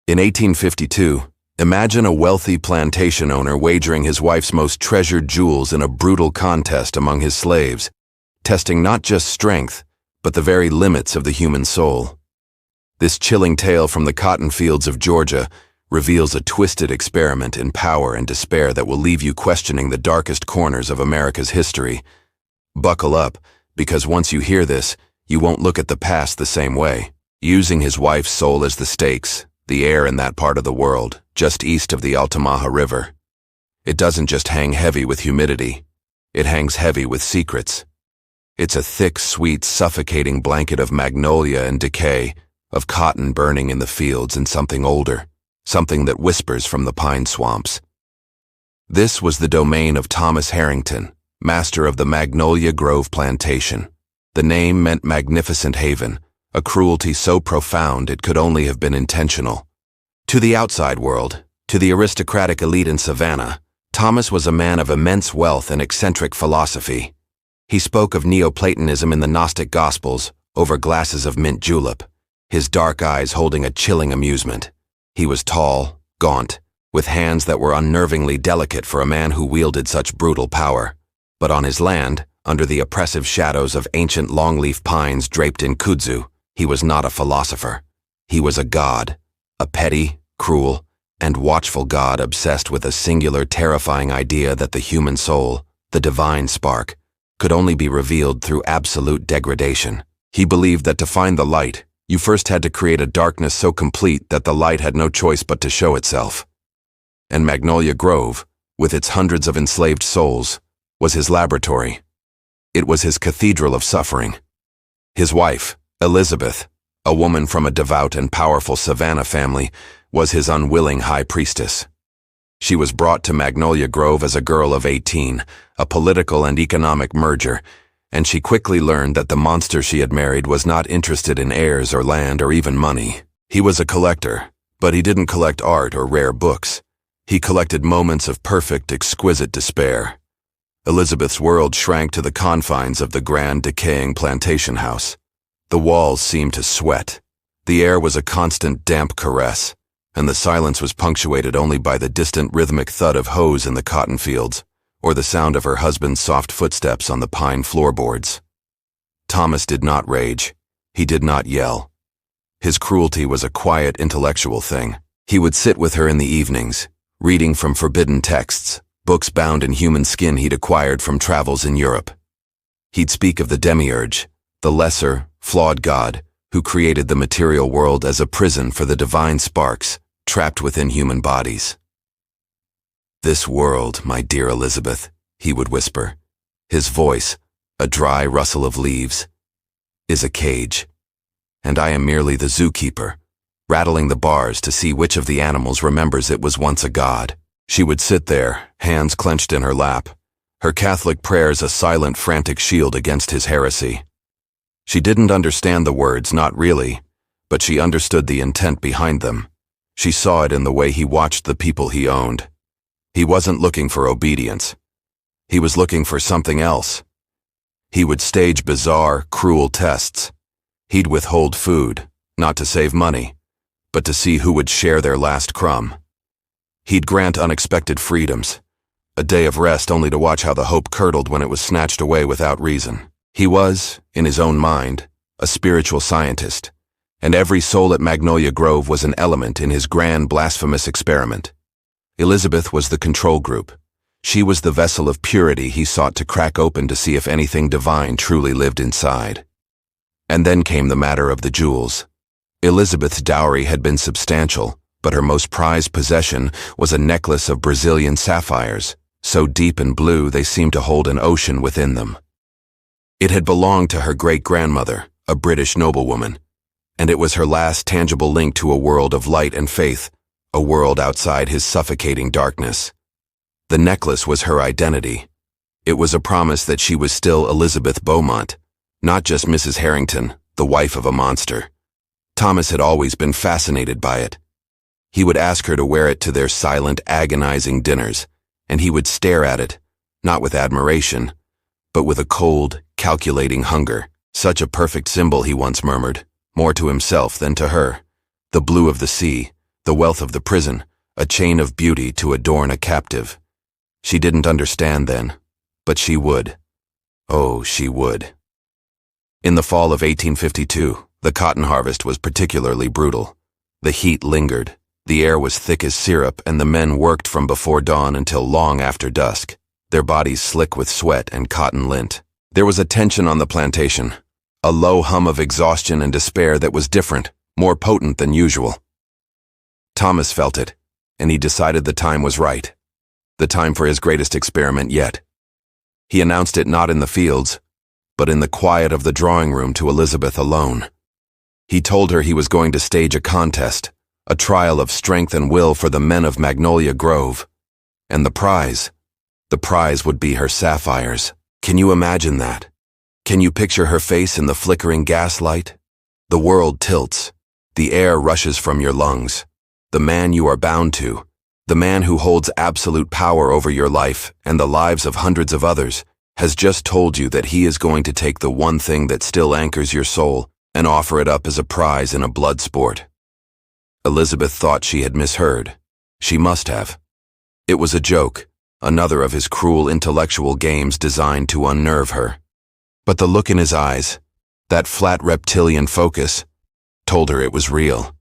In 1852, imagine a wealthy plantation owner wagering his wife's most treasured jewels in a brutal contest among his slaves, testing not just strength, but the very limits of the human soul. This chilling tale from the cotton fields of Georgia reveals a twisted experiment in power and despair that will leave you questioning the darkest corners of America's history. Buckle up, because once you hear this, you won't look at the past the same way. Using his wife's soul as the stakes, the air in that part of the world, just east of the Altamaha River. It doesn't just hang heavy with humidity. It hangs heavy with secrets. It's a thick, sweet, suffocating blanket of magnolia and decay, of cotton burning in the fields and something older, something that whispers from the pine swamps. This was the domain of Thomas Harrington, master of the Magnolia Grove plantation. The name meant magnificent haven, a cruelty so profound it could only have been intentional. To the outside world, to the aristocratic elite in Savannah, Thomas was a man of immense wealth and eccentric philosophy. He spoke of Neoplatonism in the Gnostic Gospels over glasses of mint julep, his dark eyes holding a chilling amusement. He was tall, gaunt, with hands that were unnervingly delicate for a man who wielded such brutal power. But on his land, under the oppressive shadows of ancient longleaf pines draped in kudzu, he was not a philosopher. He was a god, a petty, cruel, and watchful god obsessed with a singular, terrifying idea that the human soul, the divine spark, could only be revealed through absolute degradation. He believed that to find the light, you first had to create a darkness so complete that the light had no choice but to show itself. And Magnolia Grove, with its hundreds of enslaved souls, was his laboratory. It was his cathedral of suffering. His wife, Elizabeth, a woman from a devout and powerful Savannah family, was his unwilling high priestess. She was brought to Magnolia Grove as a girl of 18, a political and economic merger, and she quickly learned that the monster she had married was not interested in heirs or land or even money. He was a collector, but he didn't collect art or rare books. He collected moments of perfect, exquisite despair. Elizabeth's world shrank to the confines of the grand, decaying plantation house. The walls seemed to sweat. The air was a constant, damp caress, and the silence was punctuated only by the distant rhythmic thud of hoes in the cotton fields, or the sound of her husband's soft footsteps on the pine floorboards. Thomas did not rage. He did not yell. His cruelty was a quiet, intellectual thing. He would sit with her in the evenings, reading from forbidden texts, books bound in human skin he'd acquired from travels in Europe. He'd speak of the demiurge, the lesser, flawed god who created the material world as a prison for the divine sparks trapped within human bodies. "This world, my dear Elizabeth," he would whisper, his voice, a dry rustle of leaves, "is a cage, and I am merely the zookeeper, rattling the bars to see which of the animals remembers it was once a god." She would sit there, hands clenched in her lap, her Catholic prayers a silent, frantic shield against his heresy. She didn't understand the words, not really, but she understood the intent behind them. She saw it in the way he watched the people he owned. He wasn't looking for obedience. He was looking for something else. He would stage bizarre, cruel tests. He'd withhold food, not to save money, but to see who would share their last crumb. He'd grant unexpected freedoms, a day of rest only to watch how the hope curdled when it was snatched away without reason. He was, in his own mind, a spiritual scientist, and every soul at Magnolia Grove was an element in his grand, blasphemous experiment. Elizabeth was the control group. She was the vessel of purity he sought to crack open to see if anything divine truly lived inside. And then came the matter of the jewels. Elizabeth's dowry had been substantial, but her most prized possession was a necklace of Brazilian sapphires, so deep and blue they seemed to hold an ocean within them. It had belonged to her great-grandmother, a British noblewoman, and it was her last tangible link to a world of light and faith, a world outside his suffocating darkness. The necklace was her identity. It was a promise that she was still Elizabeth Beaumont, not just Mrs. Harrington, the wife of a monster. Thomas had always been fascinated by it. He would ask her to wear it to their silent, agonizing dinners, and he would stare at it, not with admiration, but with a cold, calculating hunger. Such a perfect symbol, he once murmured, more to himself than to her. The blue of the sea, the wealth of the prison, a chain of beauty to adorn a captive. She didn't understand then, but she would. Oh, she would. In the fall of 1852, the cotton harvest was particularly brutal. The heat lingered, the air was thick as syrup, and the men worked from before dawn until long after dusk, their bodies slick with sweat and cotton lint. There was a tension on the plantation, a low hum of exhaustion and despair that was different, more potent than usual. Thomas felt it, and he decided the time was right. The time for his greatest experiment yet. He announced it not in the fields, but in the quiet of the drawing room to Elizabeth alone. He told her he was going to stage a contest, a trial of strength and will for the men of Magnolia Grove. And the prize would be her sapphires. Can you imagine that? Can you picture her face in the flickering gaslight? The world tilts. The air rushes from your lungs. The man you are bound to, the man who holds absolute power over your life and the lives of hundreds of others, has just told you that he is going to take the one thing that still anchors your soul and offer it up as a prize in a blood sport. Elizabeth thought she had misheard. She must have. It was a joke, another of his cruel intellectual games designed to unnerve her. But the look in his eyes, that flat reptilian focus, told her it was real.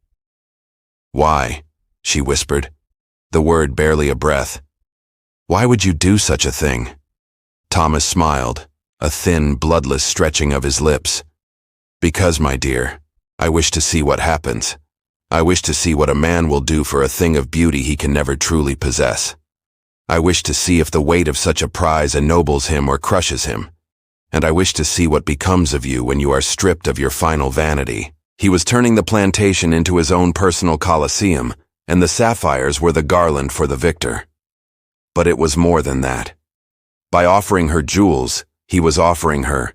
"Why?" she whispered, the word barely a breath. "Why would you do such a thing?" Thomas smiled, a thin, bloodless stretching of his lips. "Because, my dear, I wish to see what happens. I wish to see what a man will do for a thing of beauty he can never truly possess. I wish to see if the weight of such a prize ennobles him or crushes him. And I wish to see what becomes of you when you are stripped of your final vanity." He was turning the plantation into his own personal coliseum, and the sapphires were the garland for the victor. But it was more than that. By offering her jewels, he was offering her.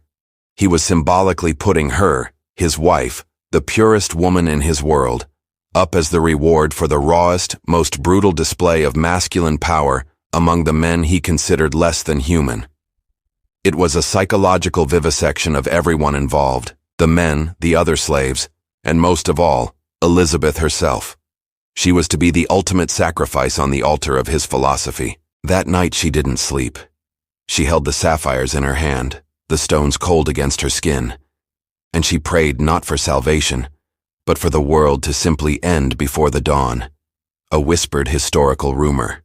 He was symbolically putting her, his wife, the purest woman in his world, up as the reward for the rawest, most brutal display of masculine power among the men he considered less than human. It was a psychological vivisection of everyone involved, the men, the other slaves, and most of all, Elizabeth herself. She was to be the ultimate sacrifice on the altar of his philosophy. That night she didn't sleep. She held the sapphires in her hand, the stones cold against her skin, and she prayed not for salvation, but for the world to simply end before the dawn. A whispered historical rumor.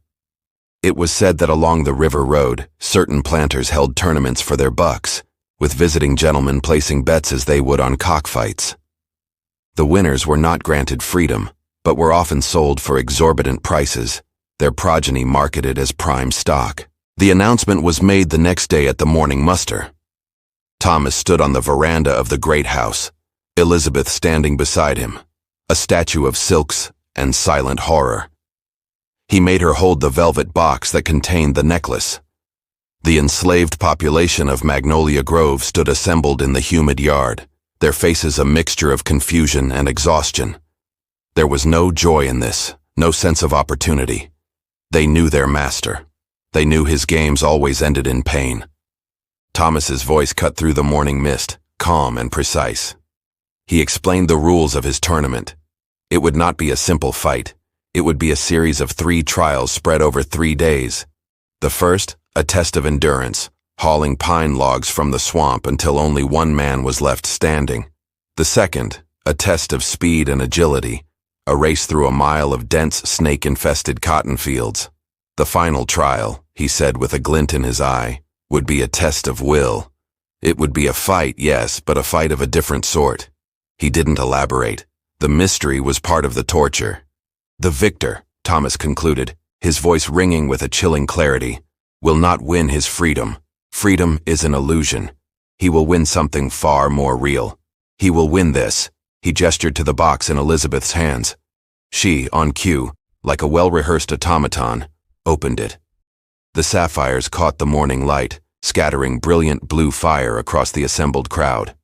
It was said that along the river road, certain planters held tournaments for their bucks, with visiting gentlemen placing bets as they would on cockfights. The winners were not granted freedom, but were often sold for exorbitant prices, their progeny marketed as prime stock. The announcement was made the next day at the morning muster. Thomas stood on the veranda of the great house, Elizabeth standing beside him, a statue of silks and silent horror. He made her hold the velvet box that contained the necklace. The enslaved population of Magnolia Grove stood assembled in the humid yard, their faces a mixture of confusion and exhaustion. There was no joy in this, no sense of opportunity. They knew their master. They knew his games always ended in pain. Thomas's voice cut through the morning mist, calm and precise. He explained the rules of his tournament. It would not be a simple fight. It would be a series of 3 trials spread over 3 days. The first, a test of endurance, hauling pine logs from the swamp until only one man was left standing. The second, a test of speed and agility, a race through a mile of dense, snake-infested cotton fields. The final trial, he said with a glint in his eye, would be a test of will. It would be a fight, yes, but a fight of a different sort. He didn't elaborate. The mystery was part of the torture. The victor, Thomas concluded, his voice ringing with a chilling clarity, will not win his freedom. Freedom is an illusion. He will win something far more real. He will win this. He gestured to the box in Elizabeth's hands. She, on cue, like a well-rehearsed automaton, opened it. The sapphires caught the morning light, scattering brilliant blue fire across the assembled crowd.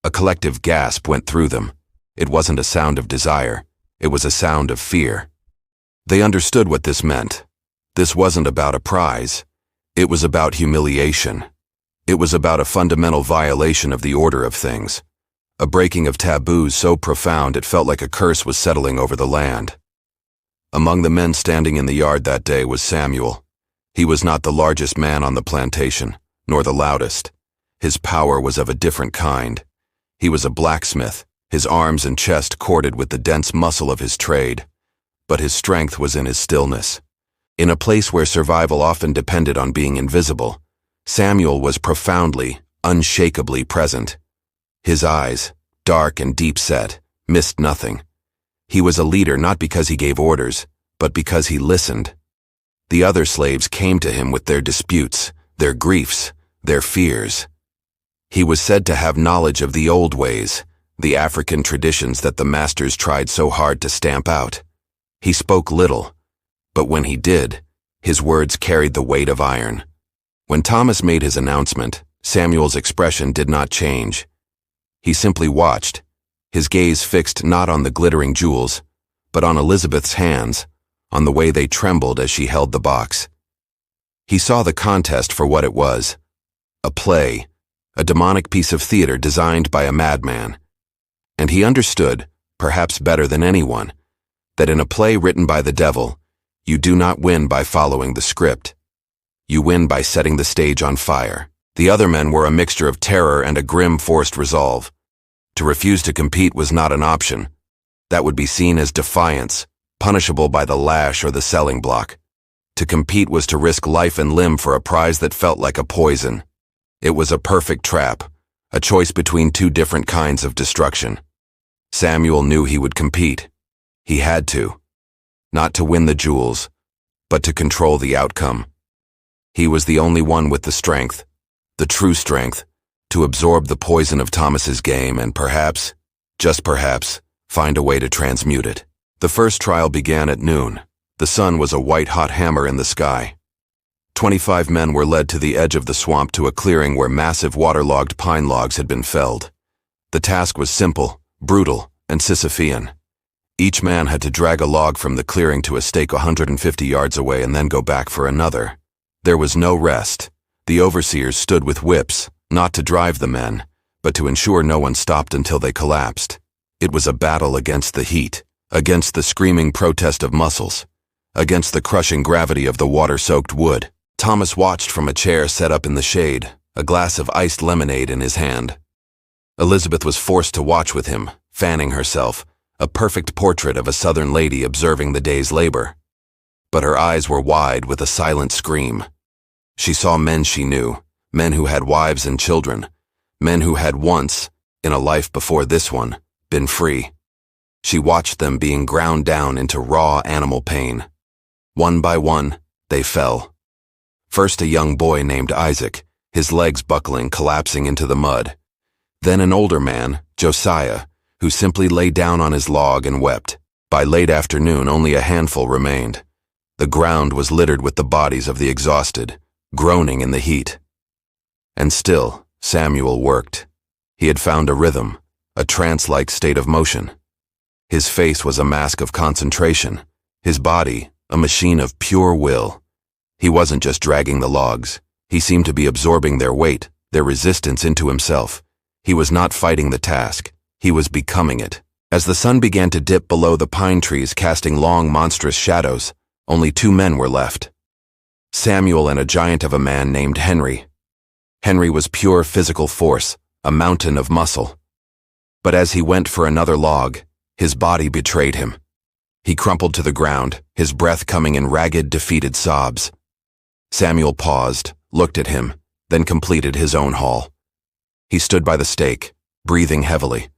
A collective gasp went through them. It wasn't a sound of desire. It was a sound of fear. They understood what this meant. This wasn't about a prize. It was about humiliation. It was about a fundamental violation of the order of things. A breaking of taboos so profound it felt like a curse was settling over the land. Among the men standing in the yard that day was Samuel. He was not the largest man on the plantation, nor the loudest. His power was of a different kind. He was a blacksmith, his arms and chest corded with the dense muscle of his trade. But his strength was in his stillness. In a place where survival often depended on being invisible, Samuel was profoundly, unshakably present. His eyes, dark and deep-set, missed nothing. He was a leader not because he gave orders, but because he listened. The other slaves came to him with their disputes, their griefs, their fears. He was said to have knowledge of the old ways, the African traditions that the masters tried so hard to stamp out. He spoke little, but when he did, his words carried the weight of iron. When Thomas made his announcement, Samuel's expression did not change. He simply watched, his gaze fixed not on the glittering jewels, but on Elizabeth's hands, on the way they trembled as she held the box. He saw the contest for what it was, a play, a demonic piece of theater designed by a madman. And he understood, perhaps better than anyone, that in a play written by the devil, you do not win by following the script. You win by setting the stage on fire. The other men were a mixture of terror and a grim forced resolve. To refuse to compete was not an option. That would be seen as defiance, punishable by the lash or the selling block. To compete was to risk life and limb for a prize that felt like a poison. It was a perfect trap, a choice between two different kinds of destruction. Samuel knew he would compete. He had to. Not to win the jewels, but to control the outcome. He was the only one with the strength, the true strength, to absorb the poison of Thomas's game and perhaps, just perhaps, find a way to transmute it. The first trial began at noon. The sun was a white-hot hammer in the sky. 25 men were led to the edge of the swamp to a clearing where massive waterlogged pine logs had been felled. The task was simple, brutal, and Sisyphean. Each man had to drag a log from the clearing to a stake 150 yards away and then go back for another. There was no rest. The overseers stood with whips, not to drive the men, but to ensure no one stopped until they collapsed. It was a battle against the heat, against the screaming protest of muscles, against the crushing gravity of the water-soaked wood. Thomas watched from a chair set up in the shade, a glass of iced lemonade in his hand. Elizabeth was forced to watch with him, fanning herself, a perfect portrait of a southern lady observing the day's labor. But her eyes were wide with a silent scream. She saw men she knew, men who had wives and children, men who had once, in a life before this one, been free. She watched them being ground down into raw animal pain. One by one, they fell. First a young boy named Isaac, his legs buckling, collapsing into the mud. Then an older man, Josiah, who simply lay down on his log and wept. By late afternoon, only a handful remained. The ground was littered with the bodies of the exhausted, groaning in the heat. And still, Samuel worked. He had found a rhythm, a trance-like state of motion. His face was a mask of concentration, his body a machine of pure will. He wasn't just dragging the logs. He seemed to be absorbing their weight, their resistance into himself. He was not fighting the task. He was becoming it. As the sun began to dip below the pine trees, casting long, monstrous shadows, only 2 men were left. Samuel and a giant of a man named Henry. Henry was pure physical force, a mountain of muscle. But as he went for another log, his body betrayed him. He crumpled to the ground, his breath coming in ragged, defeated sobs. Samuel paused, looked at him, then completed his own haul. He stood by the stake, breathing heavily.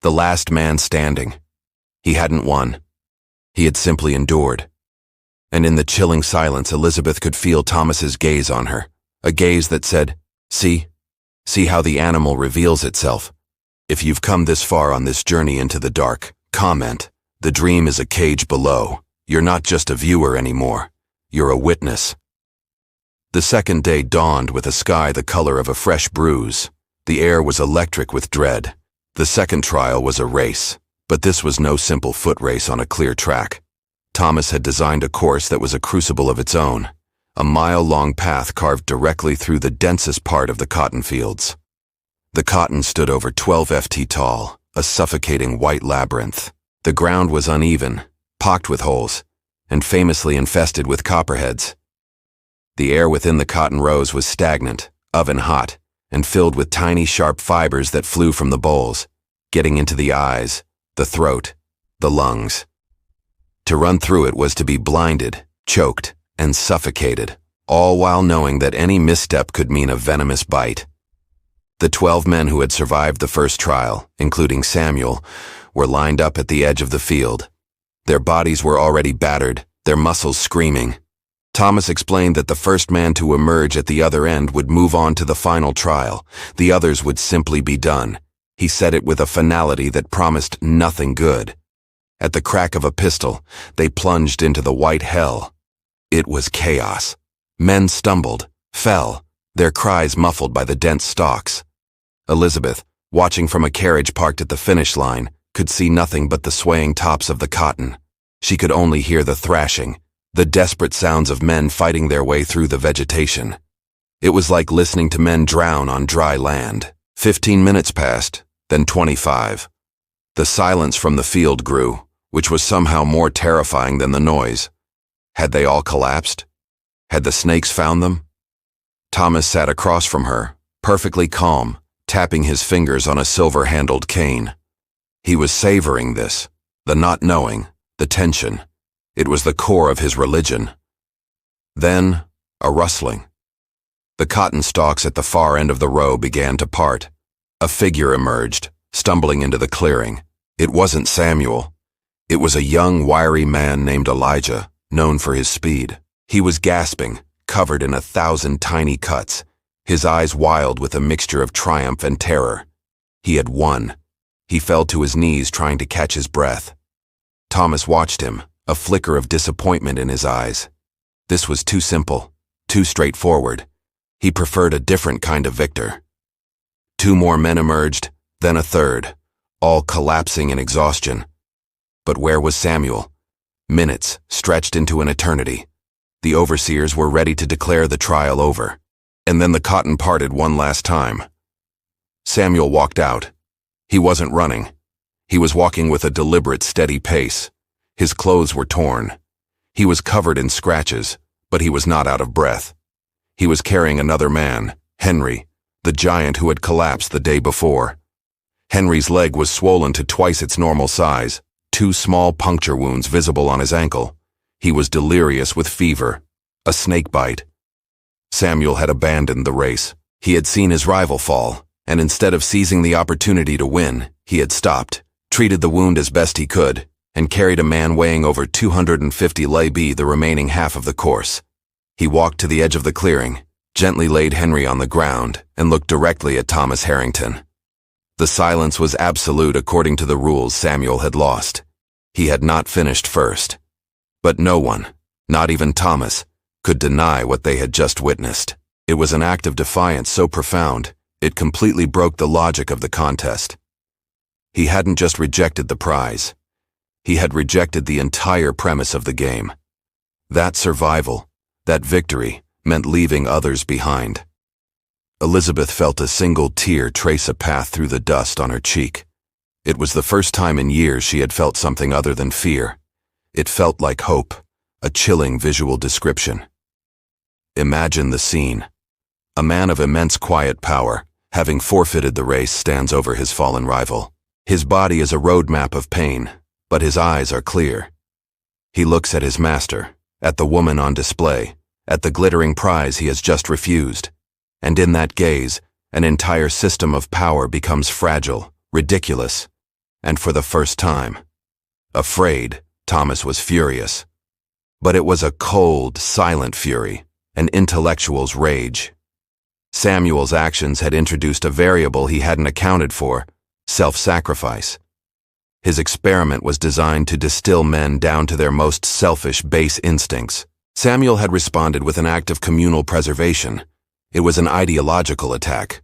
The last man standing. He hadn't won. He had simply endured. And in the chilling silence, Elizabeth could feel Thomas's gaze on her, a gaze that said, "See how the animal reveals itself. If you've come this far on this journey into the dark, comment. The dream is a cage below. You're not just a viewer anymore. You're a witness." The second day dawned with a sky the color of a fresh bruise. The air was electric with dread. The second trial was a race, but this was no simple foot race on a clear track. Thomas had designed a course that was a crucible of its own, a mile-long path carved directly through the densest part of the cotton fields. The cotton stood over 12 ft tall, a suffocating white labyrinth. The ground was uneven, pocked with holes, and famously infested with copperheads. The air within the cotton rows was stagnant, oven-hot, and filled with tiny sharp fibers that flew from the bowls, getting into the eyes, the throat, the lungs. To run through it was to be blinded, choked, and suffocated, all while knowing that any misstep could mean a venomous bite. The 12 men who had survived the first trial, including Samuel, were lined up at the edge of the field. Their bodies were already battered, their muscles screaming. Thomas explained that the first man to emerge at the other end would move on to the final trial. The others would simply be done. He said it with a finality that promised nothing good. At the crack of a pistol, they plunged into the white hell. It was chaos. Men stumbled, fell, their cries muffled by the dense stalks. Elizabeth, watching from a carriage parked at the finish line, could see nothing but the swaying tops of the cotton. She could only hear the thrashing, the desperate sounds of men fighting their way through the vegetation. It was like listening to men drown on dry land. 15 minutes passed, then 25. The silence from the field grew, which was somehow more terrifying than the noise. Had they all collapsed? Had the snakes found them? Thomas sat across from her, perfectly calm, tapping his fingers on a silver-handled cane. He was savoring this, the not knowing, the tension. It was the core of his religion. Then, a rustling. The cotton stalks at the far end of the row began to part. A figure emerged, stumbling into the clearing. It wasn't Samuel. It was a young, wiry man named Elijah, known for his speed. He was gasping, covered in 1,000 tiny cuts, his eyes wild with a mixture of triumph and terror. He had won. He fell to his knees trying to catch his breath. Thomas watched him, a flicker of disappointment in his eyes. This was too simple, too straightforward. He preferred a different kind of victor. 2 more men emerged, then a third, all collapsing in exhaustion. But where was Samuel? Minutes stretched into an eternity. The overseers were ready to declare the trial over. And then the cotton parted one last time. Samuel walked out. He wasn't running. He was walking with a deliberate, steady pace. His clothes were torn. He was covered in scratches, but he was not out of breath. He was carrying another man, Henry, the giant who had collapsed the day before. Henry's leg was swollen to twice its normal size, 2 small puncture wounds visible on his ankle. He was delirious with fever, a snake bite. Samuel had abandoned the race. He had seen his rival fall, and instead of seizing the opportunity to win, he had stopped, treated the wound as best he could, and carried a man weighing over 250 lb the remaining half of the course. He walked to the edge of the clearing, gently laid Henry on the ground, and looked directly at Thomas Harrington. The silence was absolute according to the rules Samuel had lost. He had not finished first. But no one, not even Thomas, could deny what they had just witnessed. It was an act of defiance so profound, it completely broke the logic of the contest. He hadn't just rejected the prize. He had rejected the entire premise of the game. That survival, that victory, meant leaving others behind. Elizabeth felt a single tear trace a path through the dust on her cheek. It was the first time in years she had felt something other than fear. It felt like hope, a chilling visual description. Imagine the scene. A man of immense quiet power, having forfeited the race, stands over his fallen rival. His body is a roadmap of pain, but his eyes are clear. He looks at his master, at the woman on display, at the glittering prize he has just refused. And in that gaze, an entire system of power becomes fragile, ridiculous, and for the first time. Afraid, Thomas was furious. But it was a cold, silent fury, an intellectual's rage. Samuel's actions had introduced a variable he hadn't accounted for, self-sacrifice. His experiment was designed to distill men down to their most selfish, base instincts. Samuel had responded with an act of communal preservation. It was an ideological attack.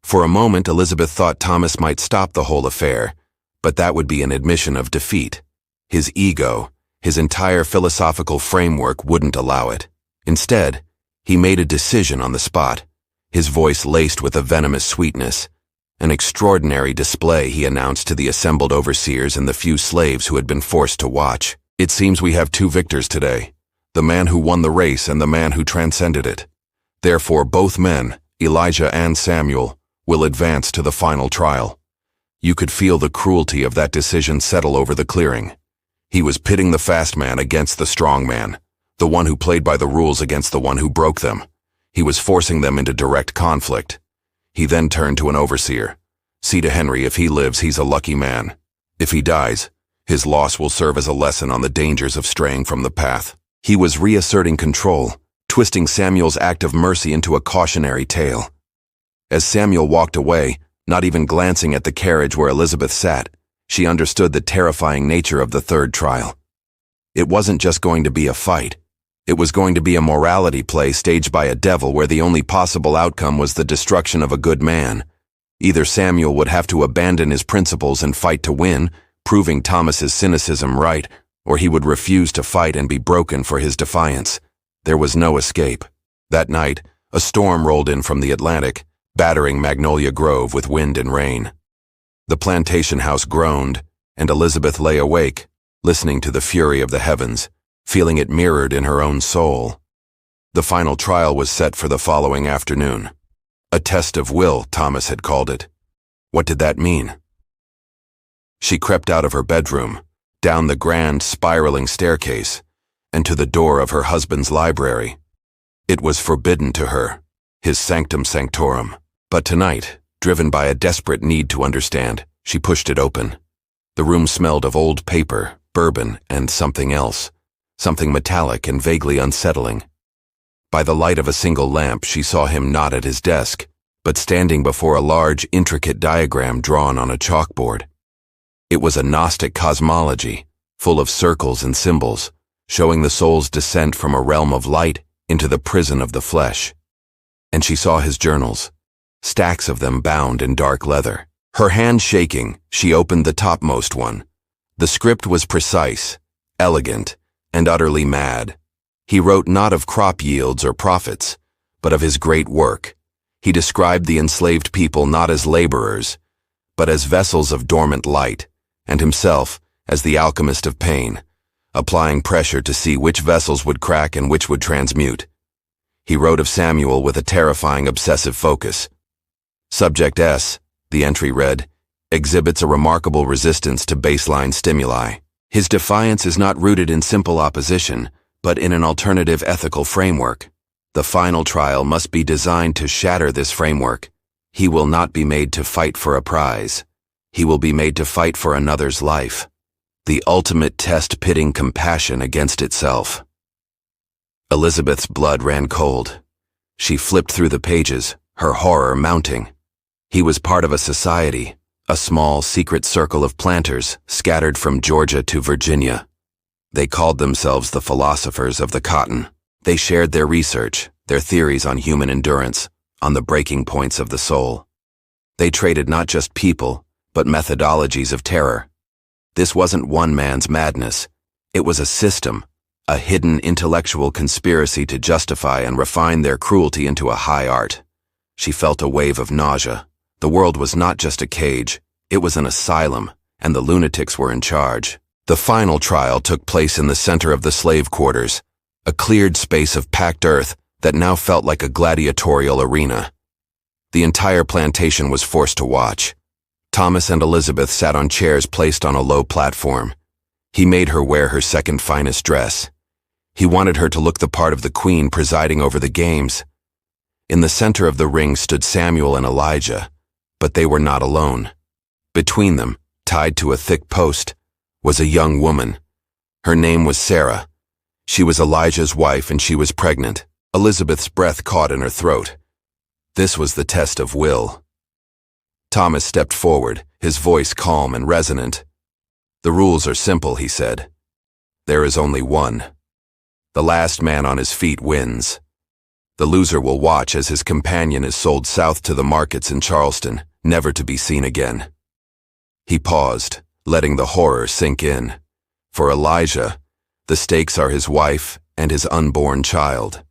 For a moment, Elizabeth thought Thomas might stop the whole affair, but that would be an admission of defeat. His ego, his entire philosophical framework wouldn't allow it. Instead, he made a decision on the spot, his voice laced with a venomous sweetness. An extraordinary display, he announced to the assembled overseers and the few slaves who had been forced to watch. It seems we have two victors today, the man who won the race and the man who transcended it. Therefore, both men, Elijah and Samuel, will advance to the final trial. You could feel the cruelty of that decision settle over the clearing. He was pitting the fast man against the strong man, the one who played by the rules against the one who broke them. He was forcing them into direct conflict. He then turned to an overseer. See to Henry, if he lives, he's a lucky man. If he dies, his loss will serve as a lesson on the dangers of straying from the path. He was reasserting control, twisting Samuel's act of mercy into a cautionary tale. As Samuel walked away, not even glancing at the carriage where Elizabeth sat, she understood the terrifying nature of the third trial. It wasn't just going to be a fight. It was going to be a morality play staged by a devil where the only possible outcome was the destruction of a good man. Either Samuel would have to abandon his principles and fight to win, proving Thomas's cynicism right, or he would refuse to fight and be broken for his defiance. There was no escape. That night, a storm rolled in from the Atlantic, battering Magnolia Grove with wind and rain. The plantation house groaned, and Elizabeth lay awake, listening to the fury of the heavens, feeling it mirrored in her own soul. The final trial was set for the following afternoon. A test of will, Thomas had called it. What did that mean? She crept out of her bedroom, down the grand, spiraling staircase, and to the door of her husband's library. It was forbidden to her, his sanctum sanctorum. But tonight, driven by a desperate need to understand, she pushed it open. The room smelled of old paper, bourbon, and something else, something metallic and vaguely unsettling. By the light of a single lamp, she saw him not at his desk, but standing before a large, intricate diagram drawn on a chalkboard. It was a Gnostic cosmology, full of circles and symbols, showing the soul's descent from a realm of light into the prison of the flesh. And she saw his journals, stacks of them bound in dark leather. Her hand shaking, she opened the topmost one. The script was precise, elegant, and utterly mad. He wrote not of crop yields or profits, but of his great work. He described the enslaved people not as laborers, but as vessels of dormant light, and himself as the alchemist of pain, applying pressure to see which vessels would crack and which would transmute. He wrote of Samuel with a terrifying obsessive focus. Subject S, the entry read, exhibits a remarkable resistance to baseline stimuli. His defiance is not rooted in simple opposition, but in an alternative ethical framework. The final trial must be designed to shatter this framework. He will not be made to fight for a prize. He will be made to fight for another's life. The ultimate test pitting compassion against itself. Elizabeth's blood ran cold. She flipped through the pages, her horror mounting. He was part of a society, a small secret circle of planters scattered from Georgia to Virginia. They called themselves the philosophers of the cotton. They shared their research, their theories on human endurance, on the breaking points of the soul. They traded not just people, but methodologies of terror. This wasn't one man's madness. It was a system, a hidden intellectual conspiracy to justify and refine their cruelty into a high art. She felt a wave of nausea. The world was not just a cage, it was an asylum, and the lunatics were in charge. The final trial took place in the center of the slave quarters, a cleared space of packed earth that now felt like a gladiatorial arena. The entire plantation was forced to watch. Thomas and Elizabeth sat on chairs placed on a low platform. He made her wear her second finest dress. He wanted her to look the part of the queen presiding over the games. In the center of the ring stood Samuel and Elijah, but they were not alone. Between them, tied to a thick post, was a young woman. Her name was Sarah. She was Elijah's wife and she was pregnant. Elizabeth's breath caught in her throat. This was the test of will. Thomas stepped forward, his voice calm and resonant. The rules are simple, he said. There is only one. The last man on his feet wins. The loser will watch as his companion is sold south to the markets in Charleston, never to be seen again. He paused, letting the horror sink in. For Elijah, the stakes are his wife and his unborn child.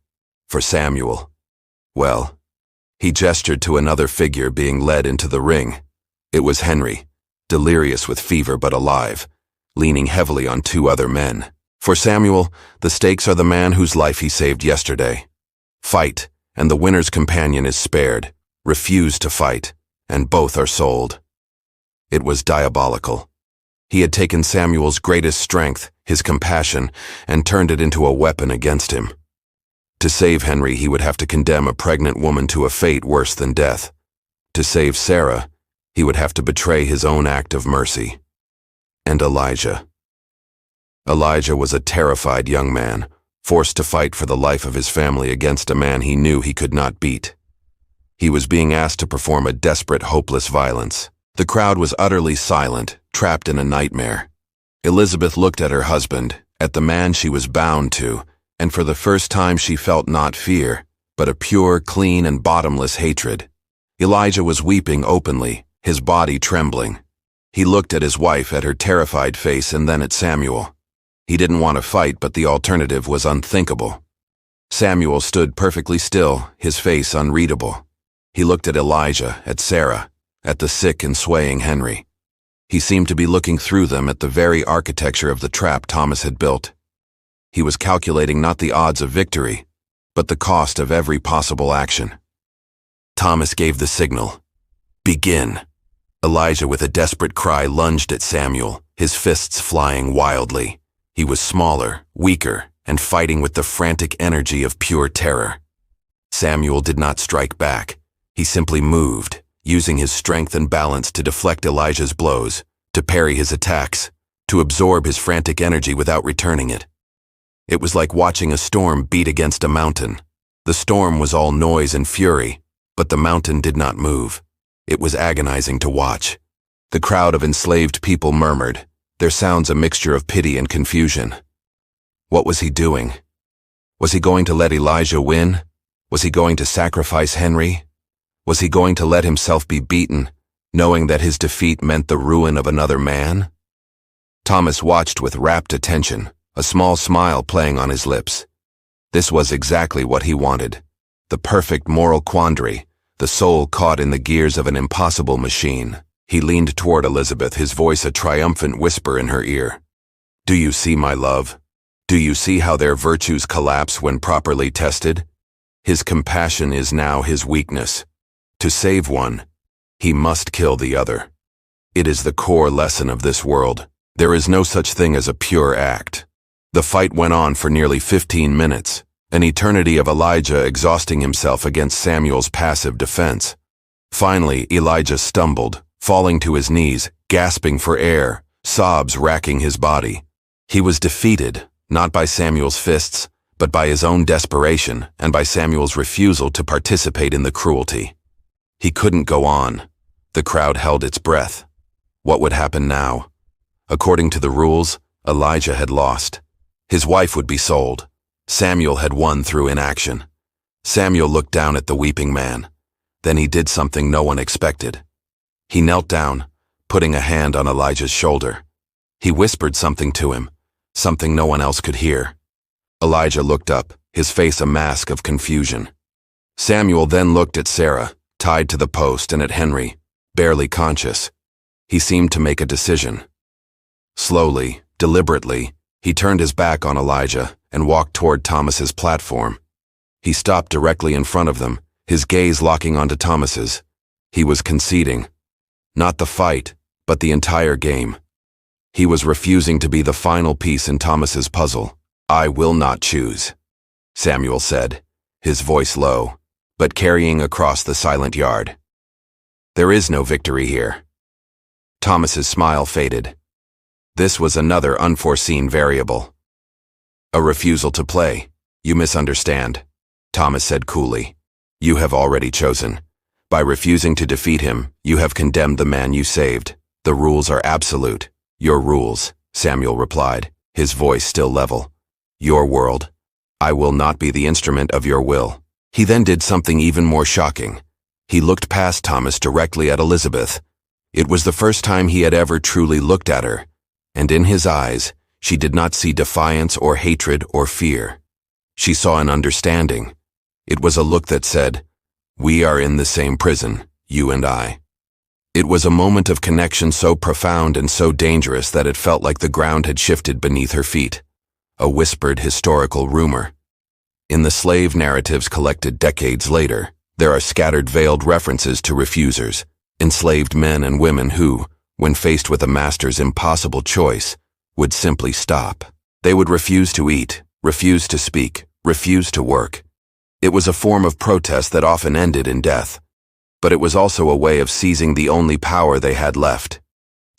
For Samuel, well, he gestured to another figure being led into the ring. It was Henry, delirious with fever but alive, leaning heavily on two other men. For Samuel, the stakes are the man whose life he saved yesterday. Fight, and the winner's companion is spared. Refuse to fight, and both are sold. It was diabolical. He had taken Samuel's greatest strength, his compassion, and turned it into a weapon against him. To save Henry, he would have to condemn a pregnant woman to a fate worse than death. To save Sarah, he would have to betray his own act of mercy. And Elijah. Elijah was a terrified young man, forced to fight for the life of his family against a man he knew he could not beat. He was being asked to perform a desperate, hopeless violence. The crowd was utterly silent, trapped in a nightmare. Elizabeth looked at her husband, at the man she was bound to, and for the first time she felt not fear, but a pure, clean, and bottomless hatred. Elijah was weeping openly, his body trembling. He looked at his wife, at her terrified face, and then at Samuel. He didn't want to fight, but the alternative was unthinkable. Samuel stood perfectly still, his face unreadable. He looked at Elijah, at Sarah, at the sick and swaying Henry. He seemed to be looking through them at the very architecture of the trap Thomas had built. He was calculating not the odds of victory, but the cost of every possible action. Thomas gave the signal. Begin. Elijah, with a desperate cry, lunged at Samuel, his fists flying wildly. He was smaller, weaker, and fighting with the frantic energy of pure terror. Samuel did not strike back. He simply moved, using his strength and balance to deflect Elijah's blows, to parry his attacks, to absorb his frantic energy without returning it. It was like watching a storm beat against a mountain. The storm was all noise and fury, but the mountain did not move. It was agonizing to watch. The crowd of enslaved people murmured, their sounds a mixture of pity and confusion. What was he doing? Was he going to let Elijah win? Was he going to sacrifice Henry? Was he going to let himself be beaten, knowing that his defeat meant the ruin of another man? Thomas watched with rapt attention, a small smile playing on his lips. This was exactly what he wanted. The perfect moral quandary, the soul caught in the gears of an impossible machine. He leaned toward Elizabeth, his voice a triumphant whisper in her ear. Do you see, my love? Do you see how their virtues collapse when properly tested? His compassion is now his weakness. To save one, he must kill the other. It is the core lesson of this world. There is no such thing as a pure act. The fight went on for nearly 15 minutes, an eternity of Elijah exhausting himself against Samuel's passive defense. Finally, Elijah stumbled, falling to his knees, gasping for air, sobs racking his body. He was defeated, not by Samuel's fists, but by his own desperation and by Samuel's refusal to participate in the cruelty. He couldn't go on. The crowd held its breath. What would happen now? According to the rules, Elijah had lost. His wife would be sold. Samuel had won through inaction. Samuel looked down at the weeping man. Then he did something no one expected. He knelt down, putting a hand on Elijah's shoulder. He whispered something to him, something no one else could hear. Elijah looked up, his face a mask of confusion. Samuel then looked at Sarah, tied to the post, and at Henry, barely conscious. He seemed to make a decision. Slowly, deliberately, he turned his back on Elijah and walked toward Thomas's platform. He stopped directly in front of them, his gaze locking onto Thomas's. He was conceding. Not the fight, but the entire game. He was refusing to be the final piece in Thomas's puzzle. I will not choose, Samuel said, his voice low, but carrying across the silent yard. There is no victory here. Thomas's smile faded. This was another unforeseen variable. A refusal to play. You misunderstand, Thomas said coolly. You have already chosen. By refusing to defeat him, you have condemned the man you saved. The rules are absolute. Your rules, Samuel replied, his voice still level. Your world. I will not be the instrument of your will. He then did something even more shocking. He looked past Thomas directly at Elizabeth. It was the first time he had ever truly looked at her, and in his eyes, she did not see defiance or hatred or fear. She saw an understanding. It was a look that said, we are in the same prison, you and I. It was a moment of connection so profound and so dangerous that it felt like the ground had shifted beneath her feet. a whispered historical rumor. In the slave narratives collected decades later, there are scattered veiled references to refusers, enslaved men and women who, when faced with a master's impossible choice, would simply stop. They would refuse to eat, refuse to speak, refuse to work. It was a form of protest that often ended in death, but it was also a way of seizing the only power they had left,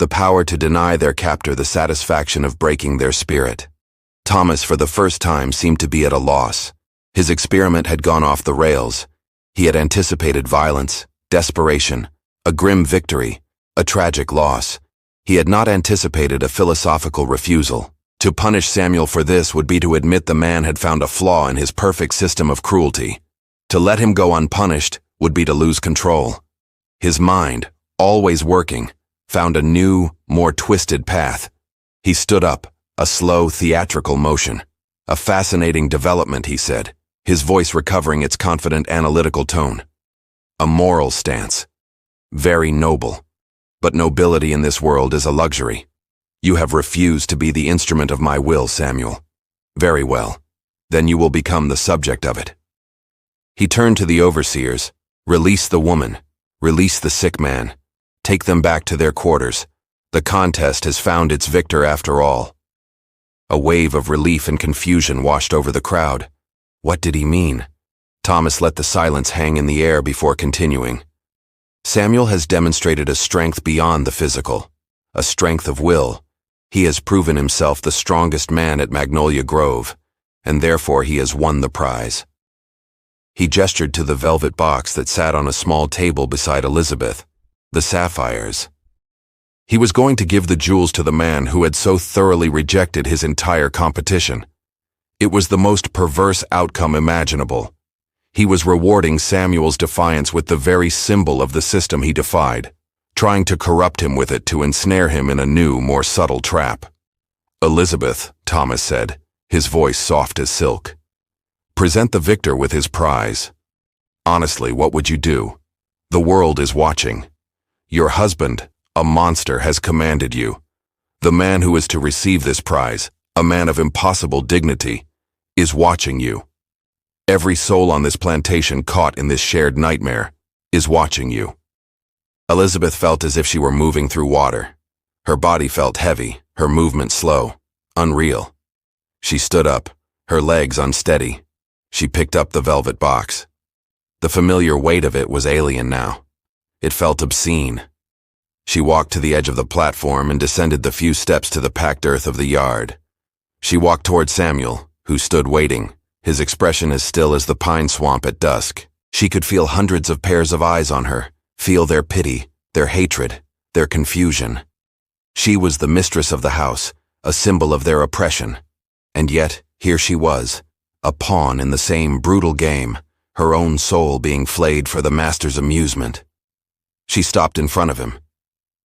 the power to deny their captor the satisfaction of breaking their spirit. Thomas, for the first time, seemed to be at a loss. His experiment had gone off the rails. He had anticipated violence, desperation, a grim victory, a tragic loss. He had not anticipated a philosophical refusal. To punish Samuel for this would be to admit the man had found a flaw in his perfect system of cruelty. To let him go unpunished would be to lose control. His mind, always working, found a new, more twisted path. He stood up, a slow, theatrical motion. A fascinating development, he said, his voice recovering its confident, analytical tone. A moral stance. Very noble. But nobility in this world is a luxury. You have refused to be the instrument of my will, Samuel. Very well. Then you will become the subject of it. He turned to the overseers. Release the woman. Release the sick man. Take them back to their quarters. The contest has found its victor after all. A wave of relief and confusion washed over the crowd. What did he mean? Thomas let the silence hang in the air before continuing. Samuel has demonstrated a strength beyond the physical, a strength of will. He has proven himself the strongest man at Magnolia Grove, and therefore he has won the prize. He gestured to the velvet box that sat on a small table beside Elizabeth, the Sapphires. He was going to give the jewels to the man who had so thoroughly rejected his entire competition. It was the most perverse outcome imaginable. He was rewarding Samuel's defiance with the very symbol of the system he defied, trying to corrupt him with it to ensnare him in a new, more subtle trap. Elizabeth, Thomas said, his voice soft as silk. Present the victor with his prize. Honestly, what would you do? The world is watching. Your husband, a monster, has commanded you. The man who is to receive this prize, a man of impossible dignity, is watching you. Every soul on this plantation caught in this shared nightmare is watching you. Elizabeth felt as if she were moving through water. Her body felt heavy, her movement slow, unreal. She stood up, her legs unsteady. She picked up the velvet box. The familiar weight of it was alien now. It felt obscene. She walked to the edge of the platform and descended the few steps to the packed earth of the yard. She walked toward Samuel, who stood waiting, his expression as still as the pine swamp at dusk. She could feel hundreds of pairs of eyes on her, feel their pity, their hatred, their confusion. She was the mistress of the house, a symbol of their oppression. And yet, here she was, a pawn in the same brutal game, her own soul being flayed for the master's amusement. She stopped in front of him.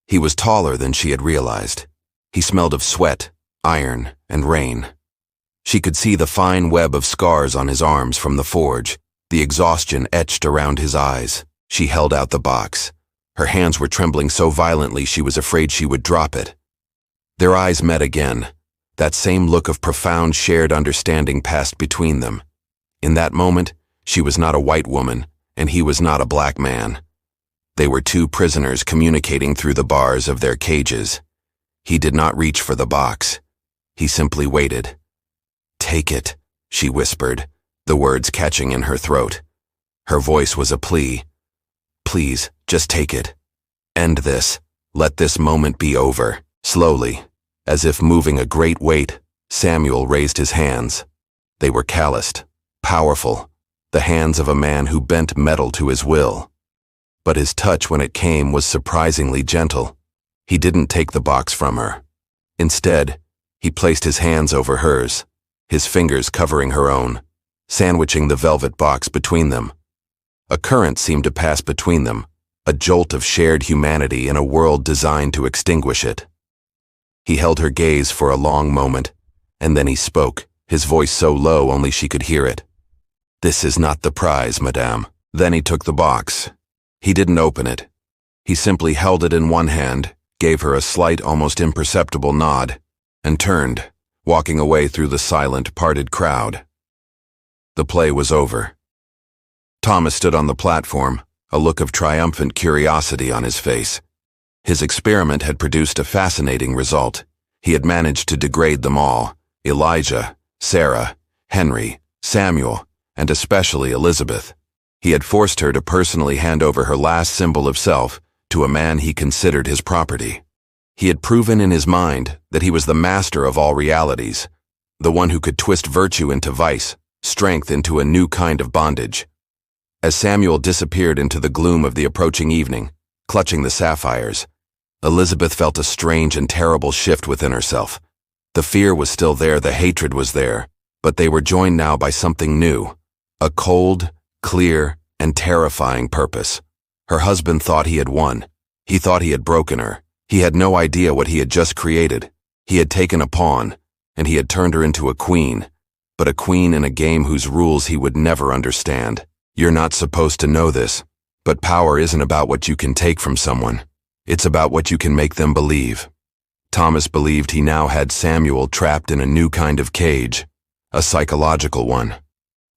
He was taller than she had realized. He smelled of sweat, iron, and rain. She could see the fine web of scars on his arms from the forge, the exhaustion etched around his eyes. She held out the box. Her hands were trembling so violently she was afraid she would drop it. Their eyes met again. That same look of profound shared understanding passed between them. In that moment, she was not a white woman, and he was not a black man. They were two prisoners communicating through the bars of their cages. He did not reach for the box. He simply waited. "Take it," she whispered, the words catching in her throat. Her voice was a plea. "Please, just take it. End this. Let this moment be over." Slowly, as if moving a great weight, Samuel raised his hands. They were calloused, powerful, the hands of a man who bent metal to his will. But his touch when it came was surprisingly gentle. He didn't take the box from her. Instead, he placed his hands over hers, his fingers covering her own, sandwiching the velvet box between them. A current seemed to pass between them, a jolt of shared humanity in a world designed to extinguish it. He held her gaze for a long moment, and then he spoke, his voice so low only she could hear it. "This is not the prize, madame." Then he took the box. He didn't open it. He simply held it in one hand, gave her a slight, almost imperceptible nod, and turned, walking away through the silent, parted crowd. The play was over. Thomas stood on the platform, a look of triumphant curiosity on his face. His experiment had produced a fascinating result. He had managed to degrade them all: Elijah, Sarah, Henry, Samuel, and especially Elizabeth. He had forced her to personally hand over her last symbol of self to a man he considered his property. He had proven in his mind that he was the master of all realities, the one who could twist virtue into vice, strength into a new kind of bondage. As Samuel disappeared into the gloom of the approaching evening, clutching the sapphires, Elizabeth felt a strange and terrible shift within herself. The fear was still there, the hatred was there, but they were joined now by something new, a cold, clear, and terrifying purpose. Her husband thought he had won. He thought he had broken her. He had no idea what he had just created. He had taken a pawn, and he had turned her into a queen, but a queen in a game whose rules he would never understand. You're not supposed to know this, but power isn't about what you can take from someone. It's about what you can make them believe. Thomas believed he now had Samuel trapped in a new kind of cage, a psychological one.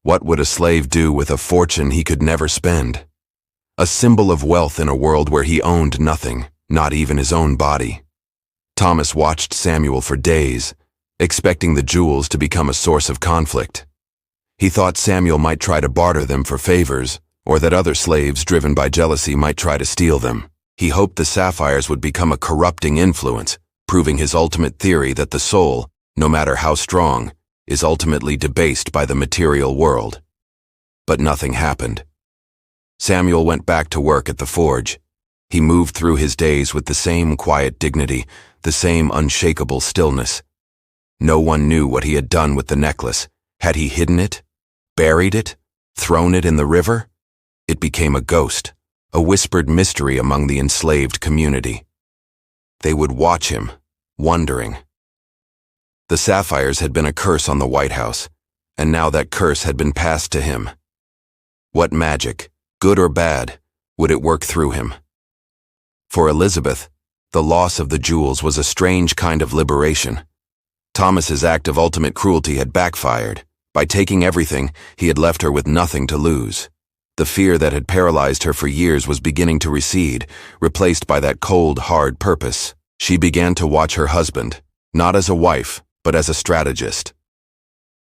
What would a slave do with a fortune he could never spend? A symbol of wealth in a world where he owned nothing, not even his own body. Thomas watched Samuel for days, expecting the jewels to become a source of conflict. He thought Samuel might try to barter them for favors, or that other slaves driven by jealousy might try to steal them. He hoped the sapphires would become a corrupting influence, proving his ultimate theory that the soul, no matter how strong, is ultimately debased by the material world. But nothing happened. Samuel went back to work at the forge. He moved through his days with the same quiet dignity, the same unshakable stillness. No one knew what he had done with the necklace. Had he hidden it? Buried it? Thrown it in the river? It became a ghost, a whispered mystery among the enslaved community. They would watch him, wondering. The sapphires had been a curse on the White House, and now that curse had been passed to him. What magic, good or bad, would it work through him? For Elizabeth, the loss of the jewels was a strange kind of liberation. Thomas's act of ultimate cruelty had backfired. By taking everything, he had left her with nothing to lose. The fear that had paralyzed her for years was beginning to recede, replaced by that cold, hard purpose. She began to watch her husband, not as a wife, but as a strategist.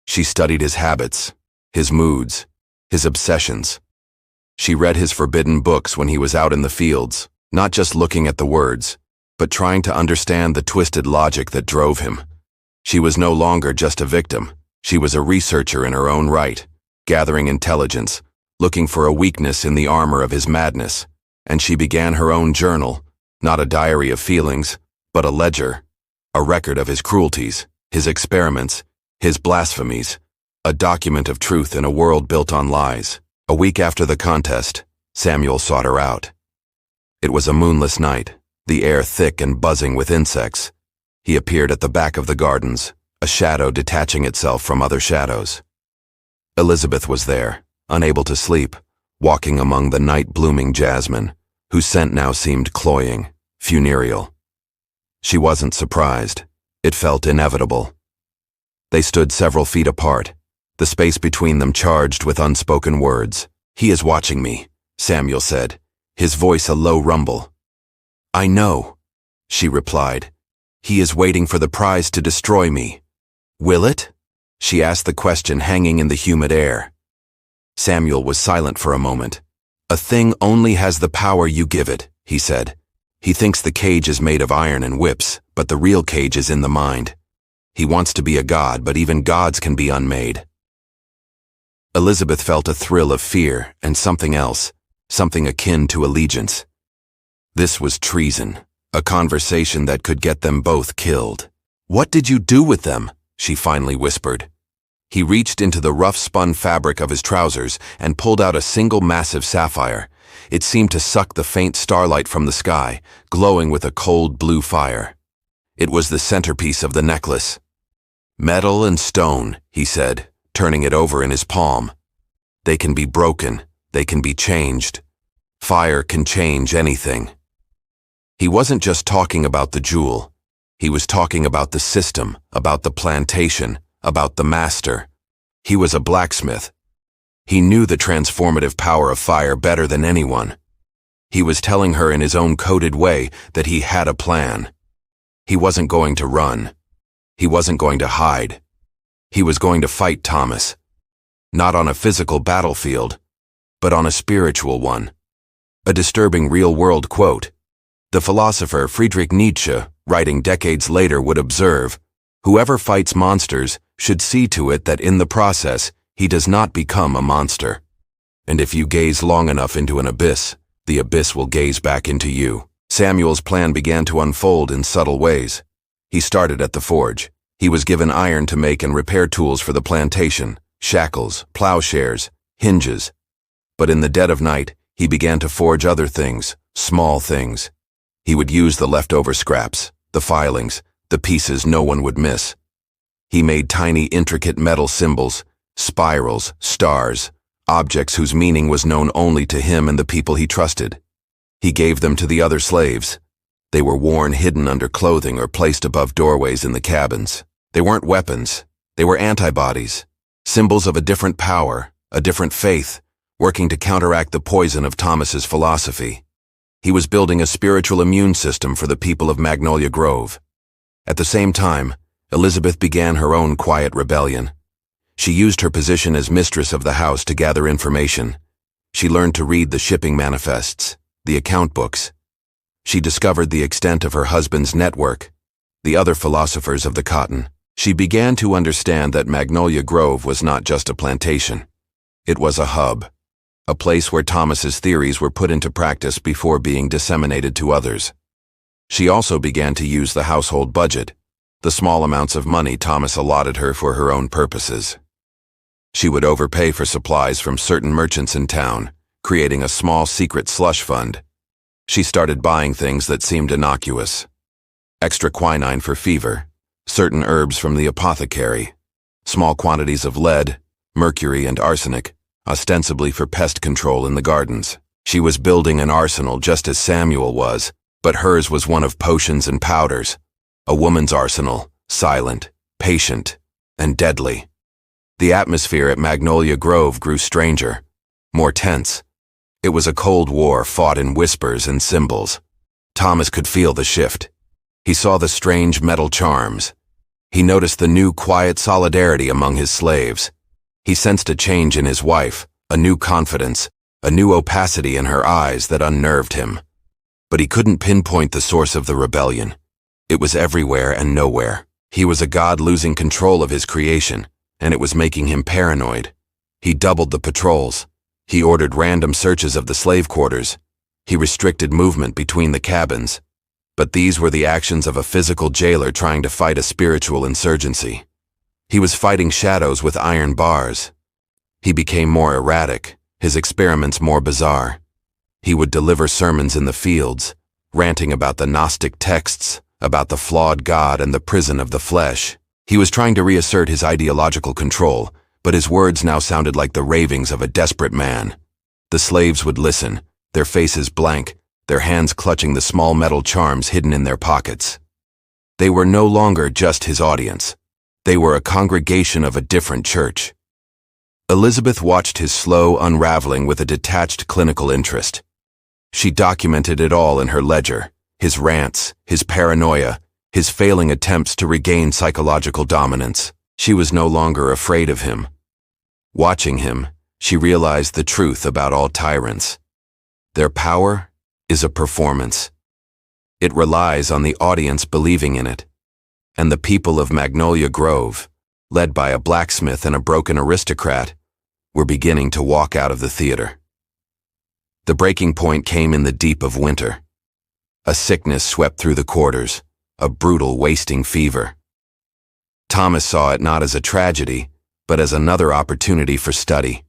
She studied his habits, his moods, his obsessions. She read his forbidden books when he was out in the fields, not just looking at the words, but trying to understand the twisted logic that drove him. She was no longer just a victim. She was a researcher in her own right, gathering intelligence, looking for a weakness in the armor of his madness, and she began her own journal, not a diary of feelings, but a ledger, a record of his cruelties, his experiments, his blasphemies, a document of truth in a world built on lies. A week after the contest, Samuel sought her out. It was a moonless night, the air thick and buzzing with insects. He appeared at the back of the gardens, a shadow detaching itself from other shadows. Elizabeth was there, unable to sleep, walking among the night-blooming jasmine, whose scent now seemed cloying, funereal. She wasn't surprised. It felt inevitable. They stood several feet apart, the space between them charged with unspoken words. "He is watching me," Samuel said, his voice a low rumble. "I know," she replied. "He is waiting for the prize to destroy me." "Will it?" She asked the question hanging in the humid air. Samuel was silent for a moment. "A thing only has the power you give it," he said. "He thinks the cage is made of iron and whips, but the real cage is in the mind. He wants to be a god, but even gods can be unmade." Elizabeth felt a thrill of fear and something else, something akin to allegiance. This was treason, a conversation that could get them both killed. "What did you do with them?" she finally whispered. He reached into the rough-spun fabric of his trousers and pulled out a single massive sapphire. It seemed to suck the faint starlight from the sky, glowing with a cold blue fire. It was the centerpiece of the necklace. "Metal and stone," he said, turning it over in his palm. "They can be broken. They can be changed. Fire can change anything." He wasn't just talking about the jewel. He was talking about the system, about the plantation, about the master. He was a blacksmith. He knew the transformative power of fire better than anyone. He was telling her in his own coded way that he had a plan. He wasn't going to run. He wasn't going to hide. He was going to fight Thomas. Not on a physical battlefield, but on a spiritual one. A disturbing real-world quote. The philosopher Friedrich Nietzsche, writing decades later, would observe, "Whoever fights monsters should see to it that in the process he does not become a monster. And if you gaze long enough into an abyss, the abyss will gaze back into you." Samuel's plan began to unfold in subtle ways. He started at the forge. He was given iron to make and repair tools for the plantation, shackles, plowshares, hinges. But in the dead of night, he began to forge other things, small things. He would use the leftover scraps, the filings, the pieces no one would miss. He made tiny, intricate metal symbols, spirals, stars, objects whose meaning was known only to him and the people he trusted. He gave them to the other slaves. They were worn hidden under clothing or placed above doorways in the cabins. They weren't weapons. They were antibodies, symbols of a different power, a different faith, working to counteract the poison of Thomas's philosophy. He was building a spiritual immune system for the people of Magnolia Grove. At the same time, Elizabeth began her own quiet rebellion. She used her position as mistress of the house to gather information. She learned to read the shipping manifests, the account books. She discovered the extent of her husband's network, the other philosophers of the cotton. She began to understand that Magnolia Grove was not just a plantation. It was a hub, a place where Thomas's theories were put into practice before being disseminated to others. She also began to use the household budget, the small amounts of money Thomas allotted her for her own purposes. She would overpay for supplies from certain merchants in town, creating a small secret slush fund. She started buying things that seemed innocuous. Extra quinine for fever, certain herbs from the apothecary, small quantities of lead, mercury, and arsenic, ostensibly for pest control in the gardens. She was building an arsenal just as Samuel was, but hers was one of potions and powders. A woman's arsenal, silent, patient, and deadly. The atmosphere at Magnolia Grove grew stranger, more tense. It was a cold war fought in whispers and symbols. Thomas could feel the shift. He saw the strange metal charms. He noticed the new quiet solidarity among his slaves. He sensed a change in his wife, a new confidence, a new opacity in her eyes that unnerved him. But he couldn't pinpoint the source of the rebellion. It was everywhere and nowhere. He was a god losing control of his creation, and it was making him paranoid. He doubled the patrols. He ordered random searches of the slave quarters. He restricted movement between the cabins. But these were the actions of a physical jailer trying to fight a spiritual insurgency. He was fighting shadows with iron bars. He became more erratic, his experiments more bizarre. He would deliver sermons in the fields, ranting about the Gnostic texts, about the flawed God and the prison of the flesh. He was trying to reassert his ideological control, but his words now sounded like the ravings of a desperate man. The slaves would listen, their faces blank, their hands clutching the small metal charms hidden in their pockets. They were no longer just his audience. They were a congregation of a different church. Elizabeth watched his slow unraveling with a detached clinical interest. She documented it all in her ledger, his rants, his paranoia, his failing attempts to regain psychological dominance. She was no longer afraid of him. Watching him, she realized the truth about all tyrants. Their power is a performance. It relies on the audience believing in it. And the people of Magnolia Grove, led by a blacksmith and a broken aristocrat, were beginning to walk out of the theater. The breaking point came in the deep of winter. A sickness swept through the quarters, a brutal wasting fever. Thomas saw it not as a tragedy, but as another opportunity for study.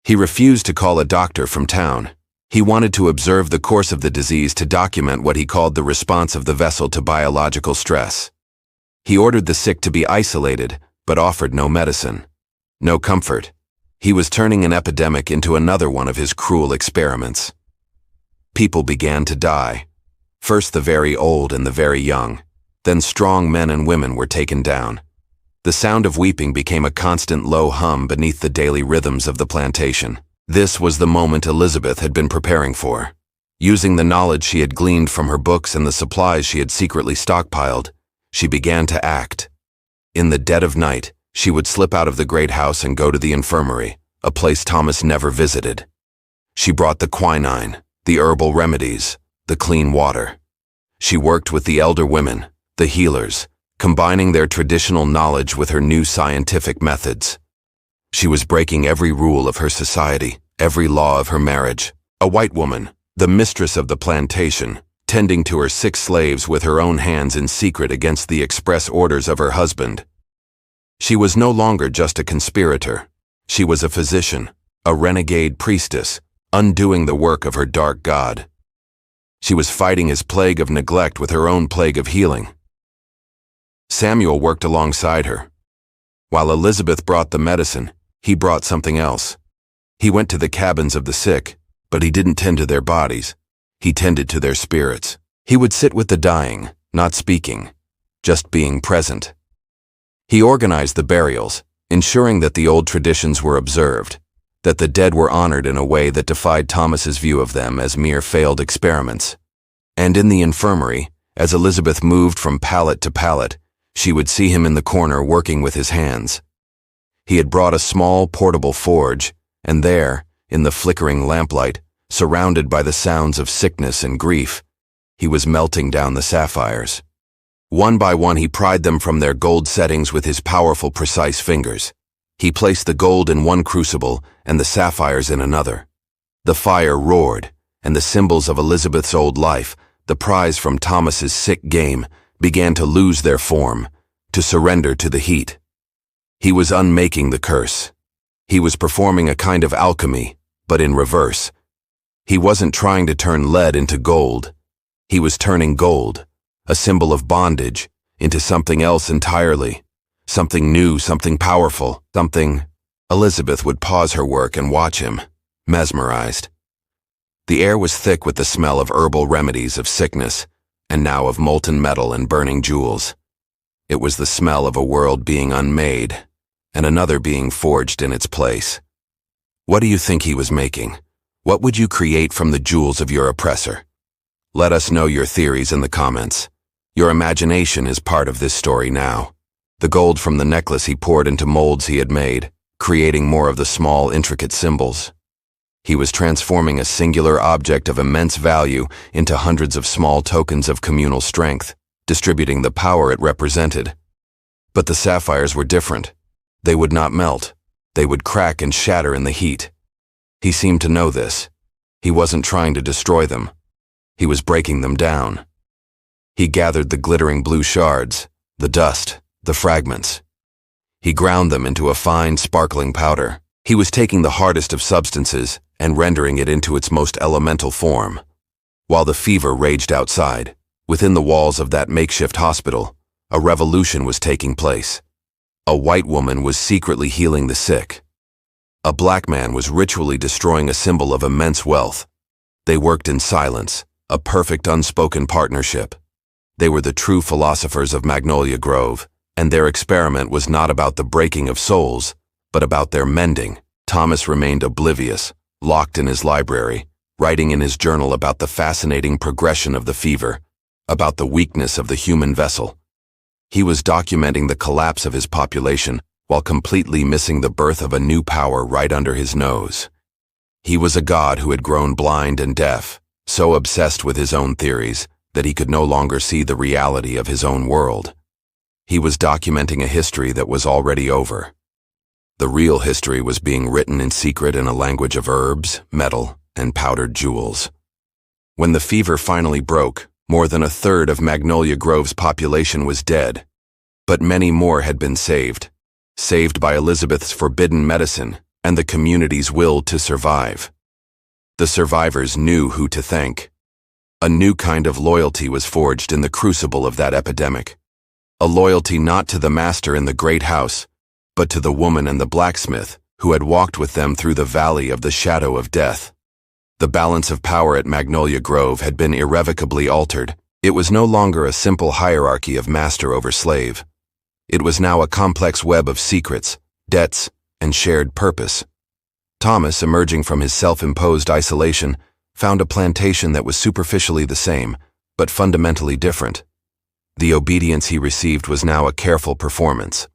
He refused to call a doctor from town. He wanted to observe the course of the disease to document what he called the response of the vessel to biological stress. He ordered the sick to be isolated, but offered no medicine, no comfort. He was turning an epidemic into another one of his cruel experiments. People began to die. First the very old and the very young. Then strong men and women were taken down. The sound of weeping became a constant low hum beneath the daily rhythms of the plantation. This was the moment Elizabeth had been preparing for. Using the knowledge she had gleaned from her books and the supplies she had secretly stockpiled, she began to act. In the dead of night, she would slip out of the great house and go to the infirmary, a place Thomas never visited. She brought the quinine, the herbal remedies, the clean water. She worked with the elder women, the healers, combining their traditional knowledge with her new scientific methods. She was breaking every rule of her society, every law of her marriage. A white woman, the mistress of the plantation, tending to her 6 slaves with her own hands in secret against the express orders of her husband. She was no longer just a conspirator. She was a physician, a renegade priestess, undoing the work of her dark god. She was fighting his plague of neglect with her own plague of healing. Samuel worked alongside her. While Elizabeth brought the medicine, he brought something else. He went to the cabins of the sick, but he didn't tend to their bodies. He tended to their spirits. He would sit with the dying, not speaking, just being present. He organized the burials, ensuring that the old traditions were observed, that the dead were honored in a way that defied Thomas's view of them as mere failed experiments. And in the infirmary, as Elizabeth moved from pallet to pallet, she would see him in the corner working with his hands. He had brought a small, portable forge, and there, in the flickering lamplight, surrounded by the sounds of sickness and grief, he was melting down the sapphires. One by one he pried them from their gold settings with his powerful, precise fingers. He placed the gold in one crucible and the sapphires in another. The fire roared, and the symbols of Elizabeth's old life, the prize from Thomas's sick game, began to lose their form, to surrender to the heat. He was unmaking the curse. He was performing a kind of alchemy, but in reverse. He wasn't trying to turn lead into gold. He was turning gold, a symbol of bondage, into something else entirely. Something new, something powerful, something... Elizabeth would pause her work and watch him, mesmerized. The air was thick with the smell of herbal remedies of sickness, and now of molten metal and burning jewels. It was the smell of a world being unmade, and another being forged in its place. What do you think he was making? What would you create from the jewels of your oppressor? Let us know your theories in the comments. Your imagination is part of this story now. The gold from the necklace he poured into molds he had made, creating more of the small, intricate symbols. He was transforming a singular object of immense value into hundreds of small tokens of communal strength, distributing the power it represented. But the sapphires were different. They would not melt. They would crack and shatter in the heat. He seemed to know this. He wasn't trying to destroy them. He was breaking them down. He gathered the glittering blue shards, the dust, the fragments. He ground them into a fine, sparkling powder. He was taking the hardest of substances and rendering it into its most elemental form. While the fever raged outside, within the walls of that makeshift hospital, a revolution was taking place. A white woman was secretly healing the sick. A black man was ritually destroying a symbol of immense wealth. They worked in silence, a perfect unspoken partnership. They were the true philosophers of Magnolia Grove, and their experiment was not about the breaking of souls, but about their mending. Thomas remained oblivious, locked in his library, writing in his journal about the fascinating progression of the fever, about the weakness of the human vessel. He was documenting the collapse of his population while completely missing the birth of a new power right under his nose. He was a god who had grown blind and deaf, so obsessed with his own theories that he could no longer see the reality of his own world. He was documenting a history that was already over. The real history was being written in secret in a language of herbs, metal, and powdered jewels. When the fever finally broke, more than a third of Magnolia Grove's population was dead, but many more had been saved by Elizabeth's forbidden medicine and the community's will to survive. The survivors knew who to thank. A new kind of loyalty was forged in the crucible of that epidemic. A loyalty not to the master in the great house, but to the woman and the blacksmith who had walked with them through the valley of the shadow of death. The balance of power at Magnolia Grove had been irrevocably altered. It was no longer a simple hierarchy of master over slave. It was now a complex web of secrets, debts, and shared purpose. Thomas, emerging from his self-imposed isolation, found a plantation that was superficially the same, but fundamentally different. The obedience he received was now a careful performance.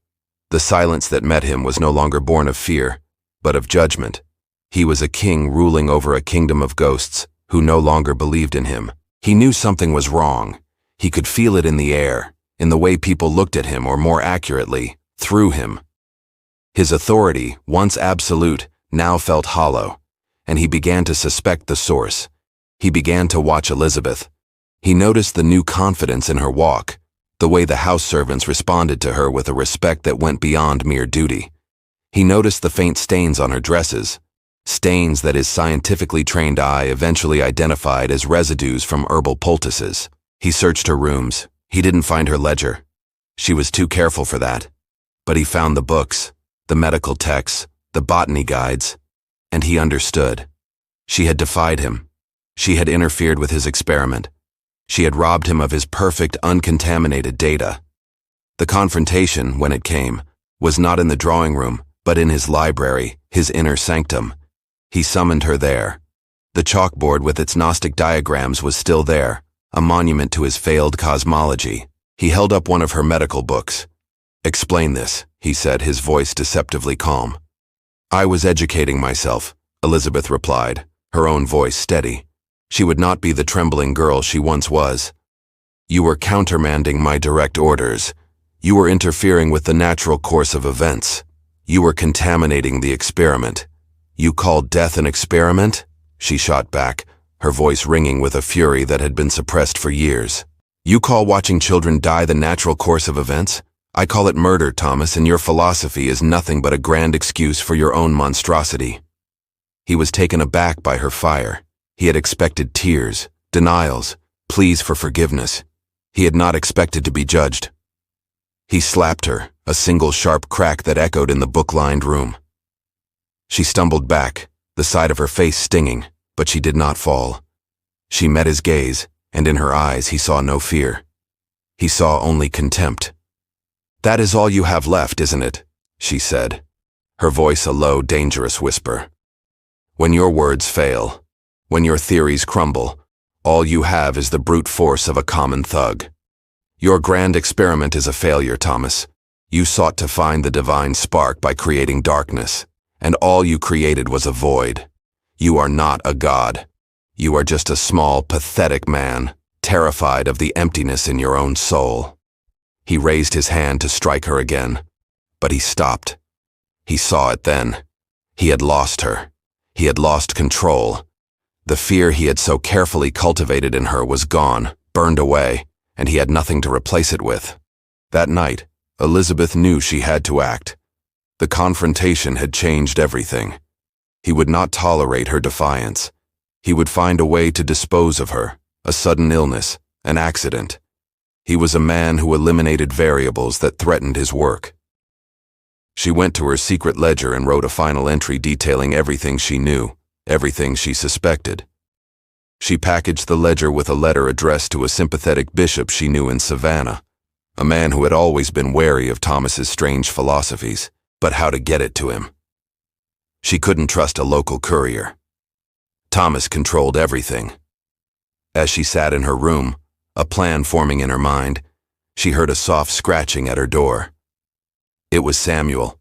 The silence that met him was no longer born of fear, but of judgment. He was a king ruling over a kingdom of ghosts who no longer believed in him. He knew something was wrong. He could feel it in the air, in the way people looked at him, or more accurately, through him. His authority, once absolute, now felt hollow, and he began to suspect the source. He began to watch Elizabeth. He noticed the new confidence in her walk, the way the house servants responded to her with a respect that went beyond mere duty. He noticed the faint stains on her dresses, stains that his scientifically trained eye eventually identified as residues from herbal poultices. He searched her rooms. He didn't find her ledger. She was too careful for that. But he found the books, the medical texts, the botany guides, and he understood. She had defied him. She had interfered with his experiment. She had robbed him of his perfect, uncontaminated data. The confrontation, when it came, was not in the drawing room, but in his library, his inner sanctum. He summoned her there. The chalkboard with its Gnostic diagrams was still there, a monument to his failed cosmology. He held up one of her medical books. "Explain this," he said, his voice deceptively calm. "I was educating myself," Elizabeth replied, her own voice steady. She would not be the trembling girl she once was. "You were countermanding my direct orders. You were interfering with the natural course of events. You were contaminating the experiment. You called death an experiment?" She shot back, her voice ringing with a fury that had been suppressed for years. "You call watching children die the natural course of events? I call it murder, Thomas, and your philosophy is nothing but a grand excuse for your own monstrosity." He was taken aback by her fire. He had expected tears, denials, pleas for forgiveness. He had not expected to be judged. He slapped her, a single sharp crack that echoed in the book-lined room. She stumbled back, the side of her face stinging, but she did not fall. She met his gaze, and in her eyes he saw no fear. He saw only contempt. "That is all you have left, isn't it?" she said, her voice a low, dangerous whisper. "When your words fail, when your theories crumble, all you have is the brute force of a common thug. Your grand experiment is a failure, Thomas. You sought to find the divine spark by creating darkness, and all you created was a void. You are not a god. You are just a small, pathetic man, terrified of the emptiness in your own soul." He raised his hand to strike her again, but he stopped. He saw it then. He had lost her. He had lost control. The fear he had so carefully cultivated in her was gone, burned away, and he had nothing to replace it with. That night, Elizabeth knew she had to act. The confrontation had changed everything. He would not tolerate her defiance. He would find a way to dispose of her, a sudden illness, an accident. He was a man who eliminated variables that threatened his work. She went to her secret ledger and wrote a final entry detailing everything she knew, everything she suspected. She packaged the ledger with a letter addressed to a sympathetic bishop she knew in Savannah, a man who had always been wary of Thomas's strange philosophies, but how to get it to him. She couldn't trust a local courier. Thomas controlled everything. As she sat in her room, a plan forming in her mind, she heard a soft scratching at her door. It was Samuel.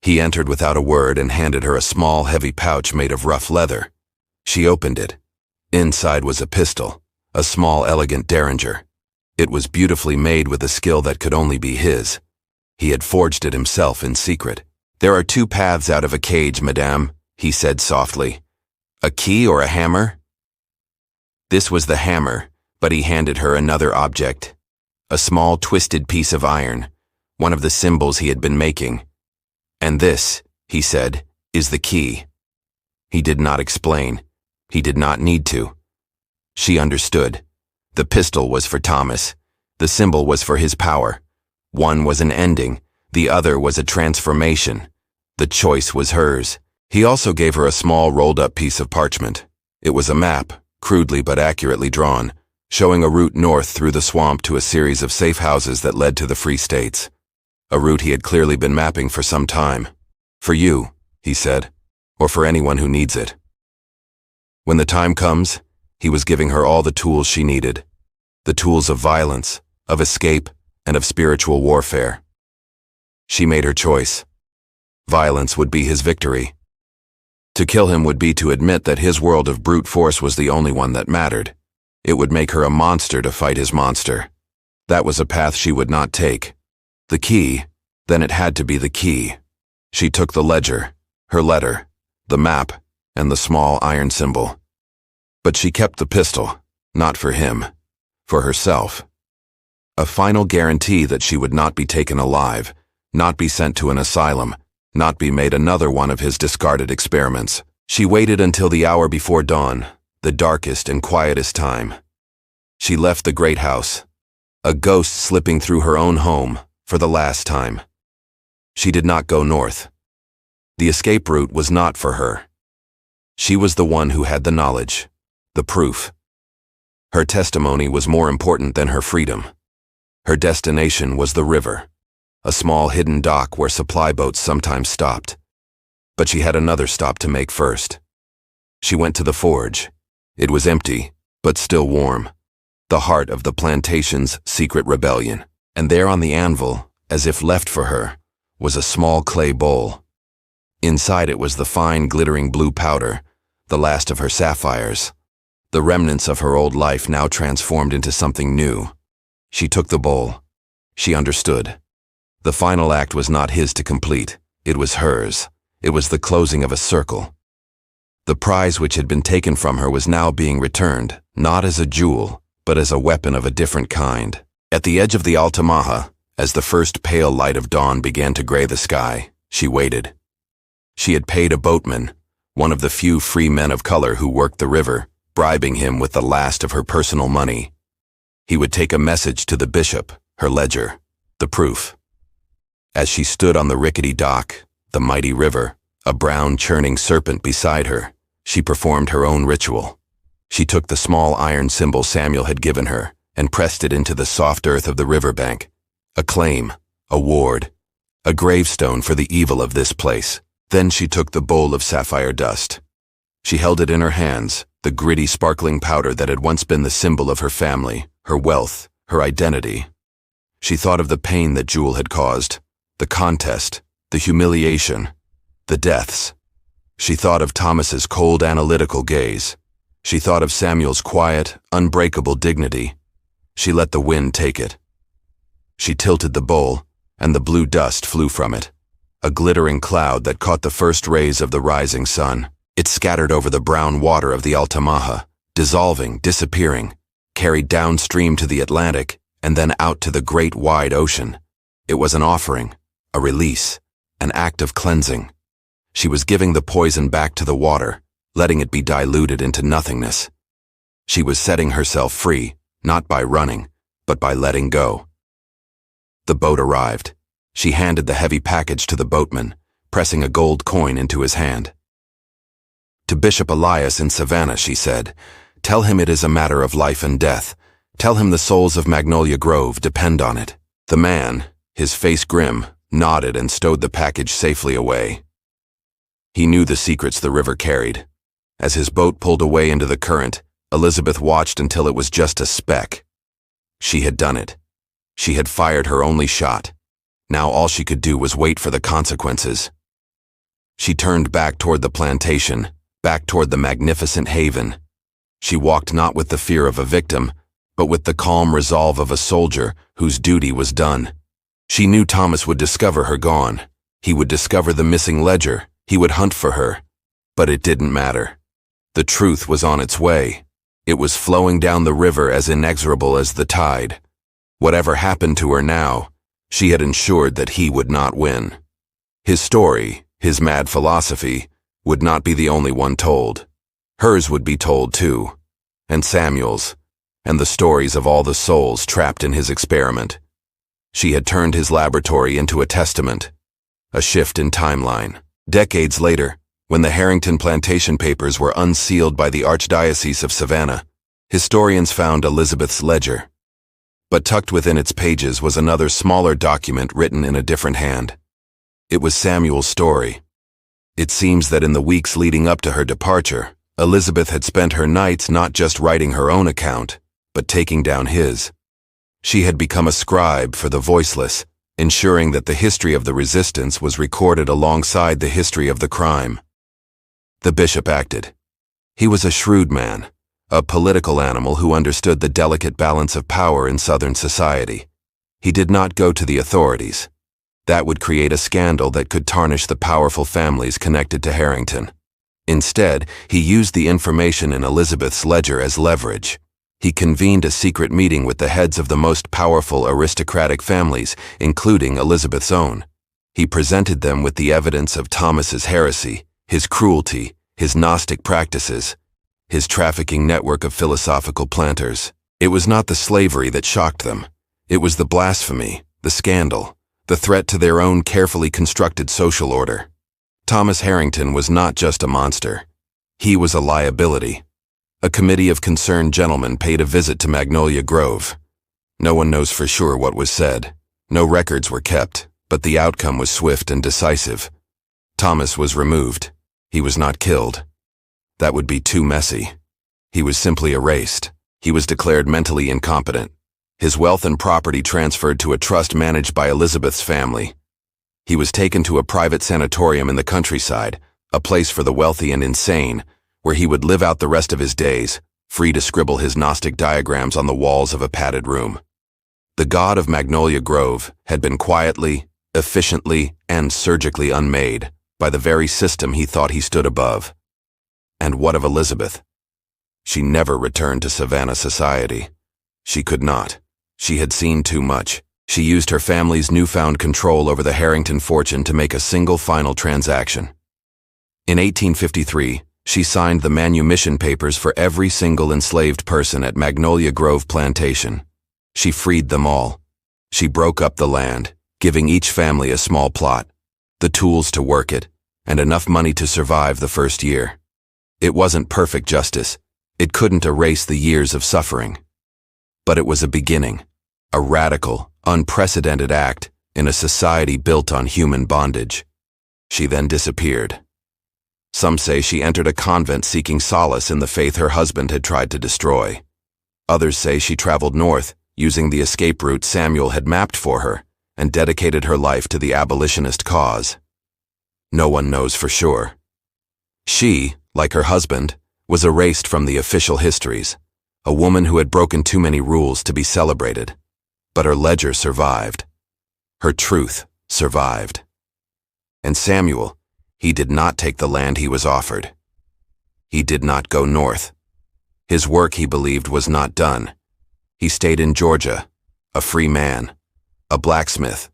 He entered without a word and handed her a small, heavy pouch made of rough leather. She opened it. Inside was a pistol, a small, elegant derringer. It was beautifully made with a skill that could only be his. He had forged it himself in secret. "There are two paths out of a cage, madame," he said softly. "A key or a hammer?" This was the hammer, but he handed her another object. A small, twisted piece of iron, one of the symbols he had been making. "And this," he said, "is the key." He did not explain. He did not need to. She understood. The pistol was for Thomas. The symbol was for his power. One was an ending. The other was a transformation. The choice was hers. He also gave her a small rolled-up piece of parchment. It was a map, crudely but accurately drawn, showing a route north through the swamp to a series of safe houses that led to the Free States. A route he had clearly been mapping for some time. For you, he said, or for anyone who needs it. When the time comes, he was giving her all the tools she needed. The tools of violence, of escape, and of spiritual warfare. She made her choice. Violence would be his victory. To kill him would be to admit that his world of brute force was the only one that mattered. It would make her a monster to fight his monster. That was a path she would not take. The key, then it had to be the key. She took the ledger, her letter, the map, and the small iron symbol. But she kept the pistol, not for him, for herself. A final guarantee that she would not be taken alive, not be sent to an asylum, not be made another one of his discarded experiments. She waited until the hour before dawn, the darkest and quietest time. She left the great house, a ghost slipping through her own home for the last time. She did not go north. The escape route was not for her. She was the one who had the knowledge, the proof. Her testimony was more important than her freedom. Her destination was the river, a small hidden dock where supply boats sometimes stopped. But she had another stop to make first. She went to the forge. It was empty, but still warm. The heart of the plantation's secret rebellion. And there on the anvil, as if left for her, was a small clay bowl. Inside it was the fine, glittering blue powder, the last of her sapphires, the remnants of her old life now transformed into something new. She took the bowl. She understood. The final act was not his to complete. It was hers. It was the closing of a circle. The prize which had been taken from her was now being returned, not as a jewel, but as a weapon of a different kind. At the edge of the Altamaha, as the first pale light of dawn began to gray the sky, she waited. She had paid a boatman, one of the few free men of color who worked the river, bribing him with the last of her personal money. He would take a message to the bishop, her ledger, the proof. As she stood on the rickety dock, the mighty river, a brown churning serpent beside her, she performed her own ritual. She took the small iron symbol Samuel had given her and pressed it into the soft earth of the riverbank. A claim, a ward, a gravestone for the evil of this place. Then she took the bowl of sapphire dust. She held it in her hands, the gritty, sparkling powder that had once been the symbol of her family, her wealth, her identity. She thought of the pain that Jewel had caused, the contest, the humiliation, the deaths. She thought of Thomas's cold, analytical gaze. She thought of Samuel's quiet, unbreakable dignity. She let the wind take it. She tilted the bowl, and the blue dust flew from it, a glittering cloud that caught the first rays of the rising sun. It scattered over the brown water of the Altamaha, dissolving, disappearing, carried downstream to the Atlantic, and then out to the great wide ocean. It was an offering, a release, an act of cleansing. She was giving the poison back to the water, letting it be diluted into nothingness. She was setting herself free, not by running, but by letting go. The boat arrived. She handed the heavy package to the boatman, pressing a gold coin into his hand. "To Bishop Elias in Savannah," she said, "tell him it is a matter of life and death. Tell him the souls of Magnolia Grove depend on it." The man, his face grim, nodded and stowed the package safely away. He knew the secrets the river carried. As his boat pulled away into the current, Elizabeth watched until it was just a speck. She had done it. She had fired her only shot. Now all she could do was wait for the consequences. She turned back toward the plantation, back toward the magnificent haven. She walked not with the fear of a victim, but with the calm resolve of a soldier whose duty was done. She knew Thomas would discover her gone. He would discover the missing ledger. He would hunt for her. But it didn't matter. The truth was on its way. It was flowing down the river as inexorable as the tide. Whatever happened to her now, she had ensured that he would not win. His story, his mad philosophy, would not be the only one told. Hers would be told too, and Samuel's, and the stories of all the souls trapped in his experiment. She had turned his laboratory into a testament, a shift in timeline. Decades later, when the Harrington plantation papers were unsealed by the Archdiocese of Savannah, Historians found Elizabeth's ledger, but tucked within its pages was another smaller document written in a different hand. It was Samuel's story. It seems that in the weeks leading up to her departure, Elizabeth had spent her nights not just writing her own account, but taking down his. She had become a scribe for the voiceless, ensuring that the history of the resistance was recorded alongside the history of the crime. The bishop acted. He was a shrewd man, a political animal who understood the delicate balance of power in Southern society. He did not go to the authorities. That would create a scandal that could tarnish the powerful families connected to Harrington. Instead, he used the information in Elizabeth's ledger as leverage. He convened a secret meeting with the heads of the most powerful aristocratic families, including Elizabeth's own. He presented them with the evidence of Thomas's heresy, his cruelty, his Gnostic practices, his trafficking network of philosophical planters. It was not the slavery that shocked them. It was the blasphemy, the scandal, the threat to their own carefully constructed social order. Thomas Harrington was not just a monster. He was a liability. A committee of concerned gentlemen paid a visit to Magnolia Grove. No one knows for sure what was said. No records were kept, but the outcome was swift and decisive. Thomas was removed. He was not killed. That would be too messy. He was simply erased. He was declared mentally incompetent. His wealth and property transferred to a trust managed by Elizabeth's family. He was taken to a private sanatorium in the countryside, a place for the wealthy and insane, where he would live out the rest of his days, free to scribble his Gnostic diagrams on the walls of a padded room. The god of Magnolia Grove had been quietly, efficiently, and surgically unmade by the very system he thought he stood above. And what of Elizabeth? She never returned to Savannah society. She could not. She had seen too much. She used her family's newfound control over the Harrington fortune to make a single final transaction. In 1853, she signed the manumission papers for every single enslaved person at Magnolia Grove plantation. She freed them all. She broke up the land, giving each family a small plot, the tools to work it, and enough money to survive the first year. It wasn't perfect justice. It couldn't erase the years of suffering. But it was a beginning, a radical, unprecedented act in a society built on human bondage. She then disappeared. Some say she entered a convent seeking solace in the faith her husband had tried to destroy. Others say she traveled north, using the escape route Samuel had mapped for her, and dedicated her life to the abolitionist cause. No one knows for sure. She, like her husband, was erased from the official histories, a woman who had broken too many rules to be celebrated. But her ledger survived. Her truth survived. And Samuel, he did not take the land he was offered. He did not go north. His work, he believed, was not done. He stayed in Georgia, a free man, a blacksmith.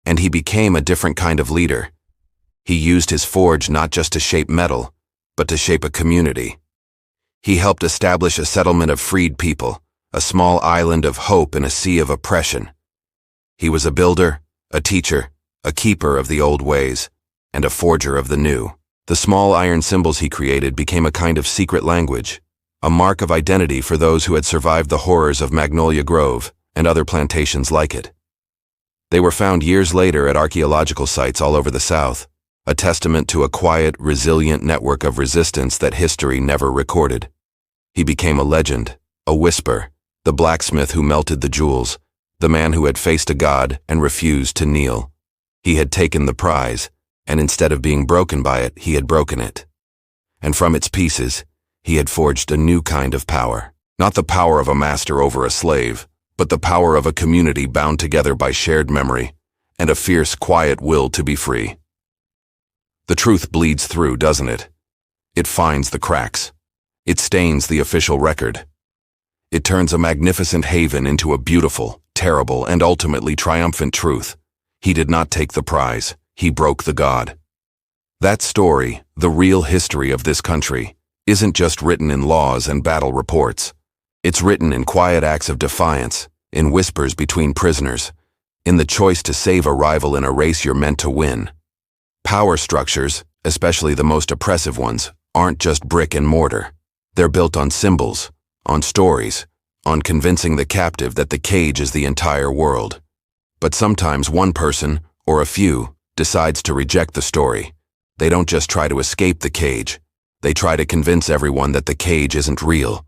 And he became a different kind of leader. He used his forge not just to shape metal, but to shape a community. He helped establish a settlement of freed people, a small island of hope in a sea of oppression. He was a builder, a teacher, a keeper of the old ways, and a forger of the new. The small iron symbols he created became a kind of secret language, a mark of identity for those who had survived the horrors of Magnolia Grove and other plantations like it. They were found years later at archaeological sites all over the South, a testament to a quiet, resilient network of resistance that history never recorded. He became a legend, a whisper, the blacksmith who melted the jewels, the man who had faced a god and refused to kneel. He had taken the prize, and instead of being broken by it, he had broken it. And from its pieces, he had forged a new kind of power. Not the power of a master over a slave, but the power of a community bound together by shared memory and a fierce, quiet will to be free. The truth bleeds through, doesn't it? It finds the cracks. It stains the official record. It turns a magnificent haven into a beautiful, terrible, and ultimately triumphant truth. He did not take the prize. He broke the god. That story, the real history of this country, isn't just written in laws and battle reports. It's written in quiet acts of defiance, in whispers between prisoners, in the choice to save a rival in a race you're meant to win. Power structures, especially the most oppressive ones, aren't just brick and mortar. They're built on symbols, on stories, on convincing the captive that the cage is the entire world. But sometimes one person, or a few, decides to reject the story. They don't just try to escape the cage. They try to convince everyone that the cage isn't real.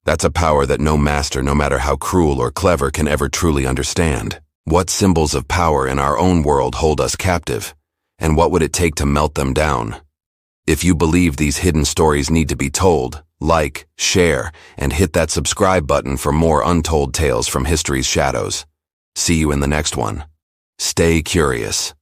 That's a power that no master, no matter how cruel or clever, can ever truly understand. What symbols of power in our own world hold us captive? And what would it take to melt them down? If you believe these hidden stories need to be told, like, share, and hit that subscribe button for more untold tales from history's shadows. See you in the next one. Stay curious.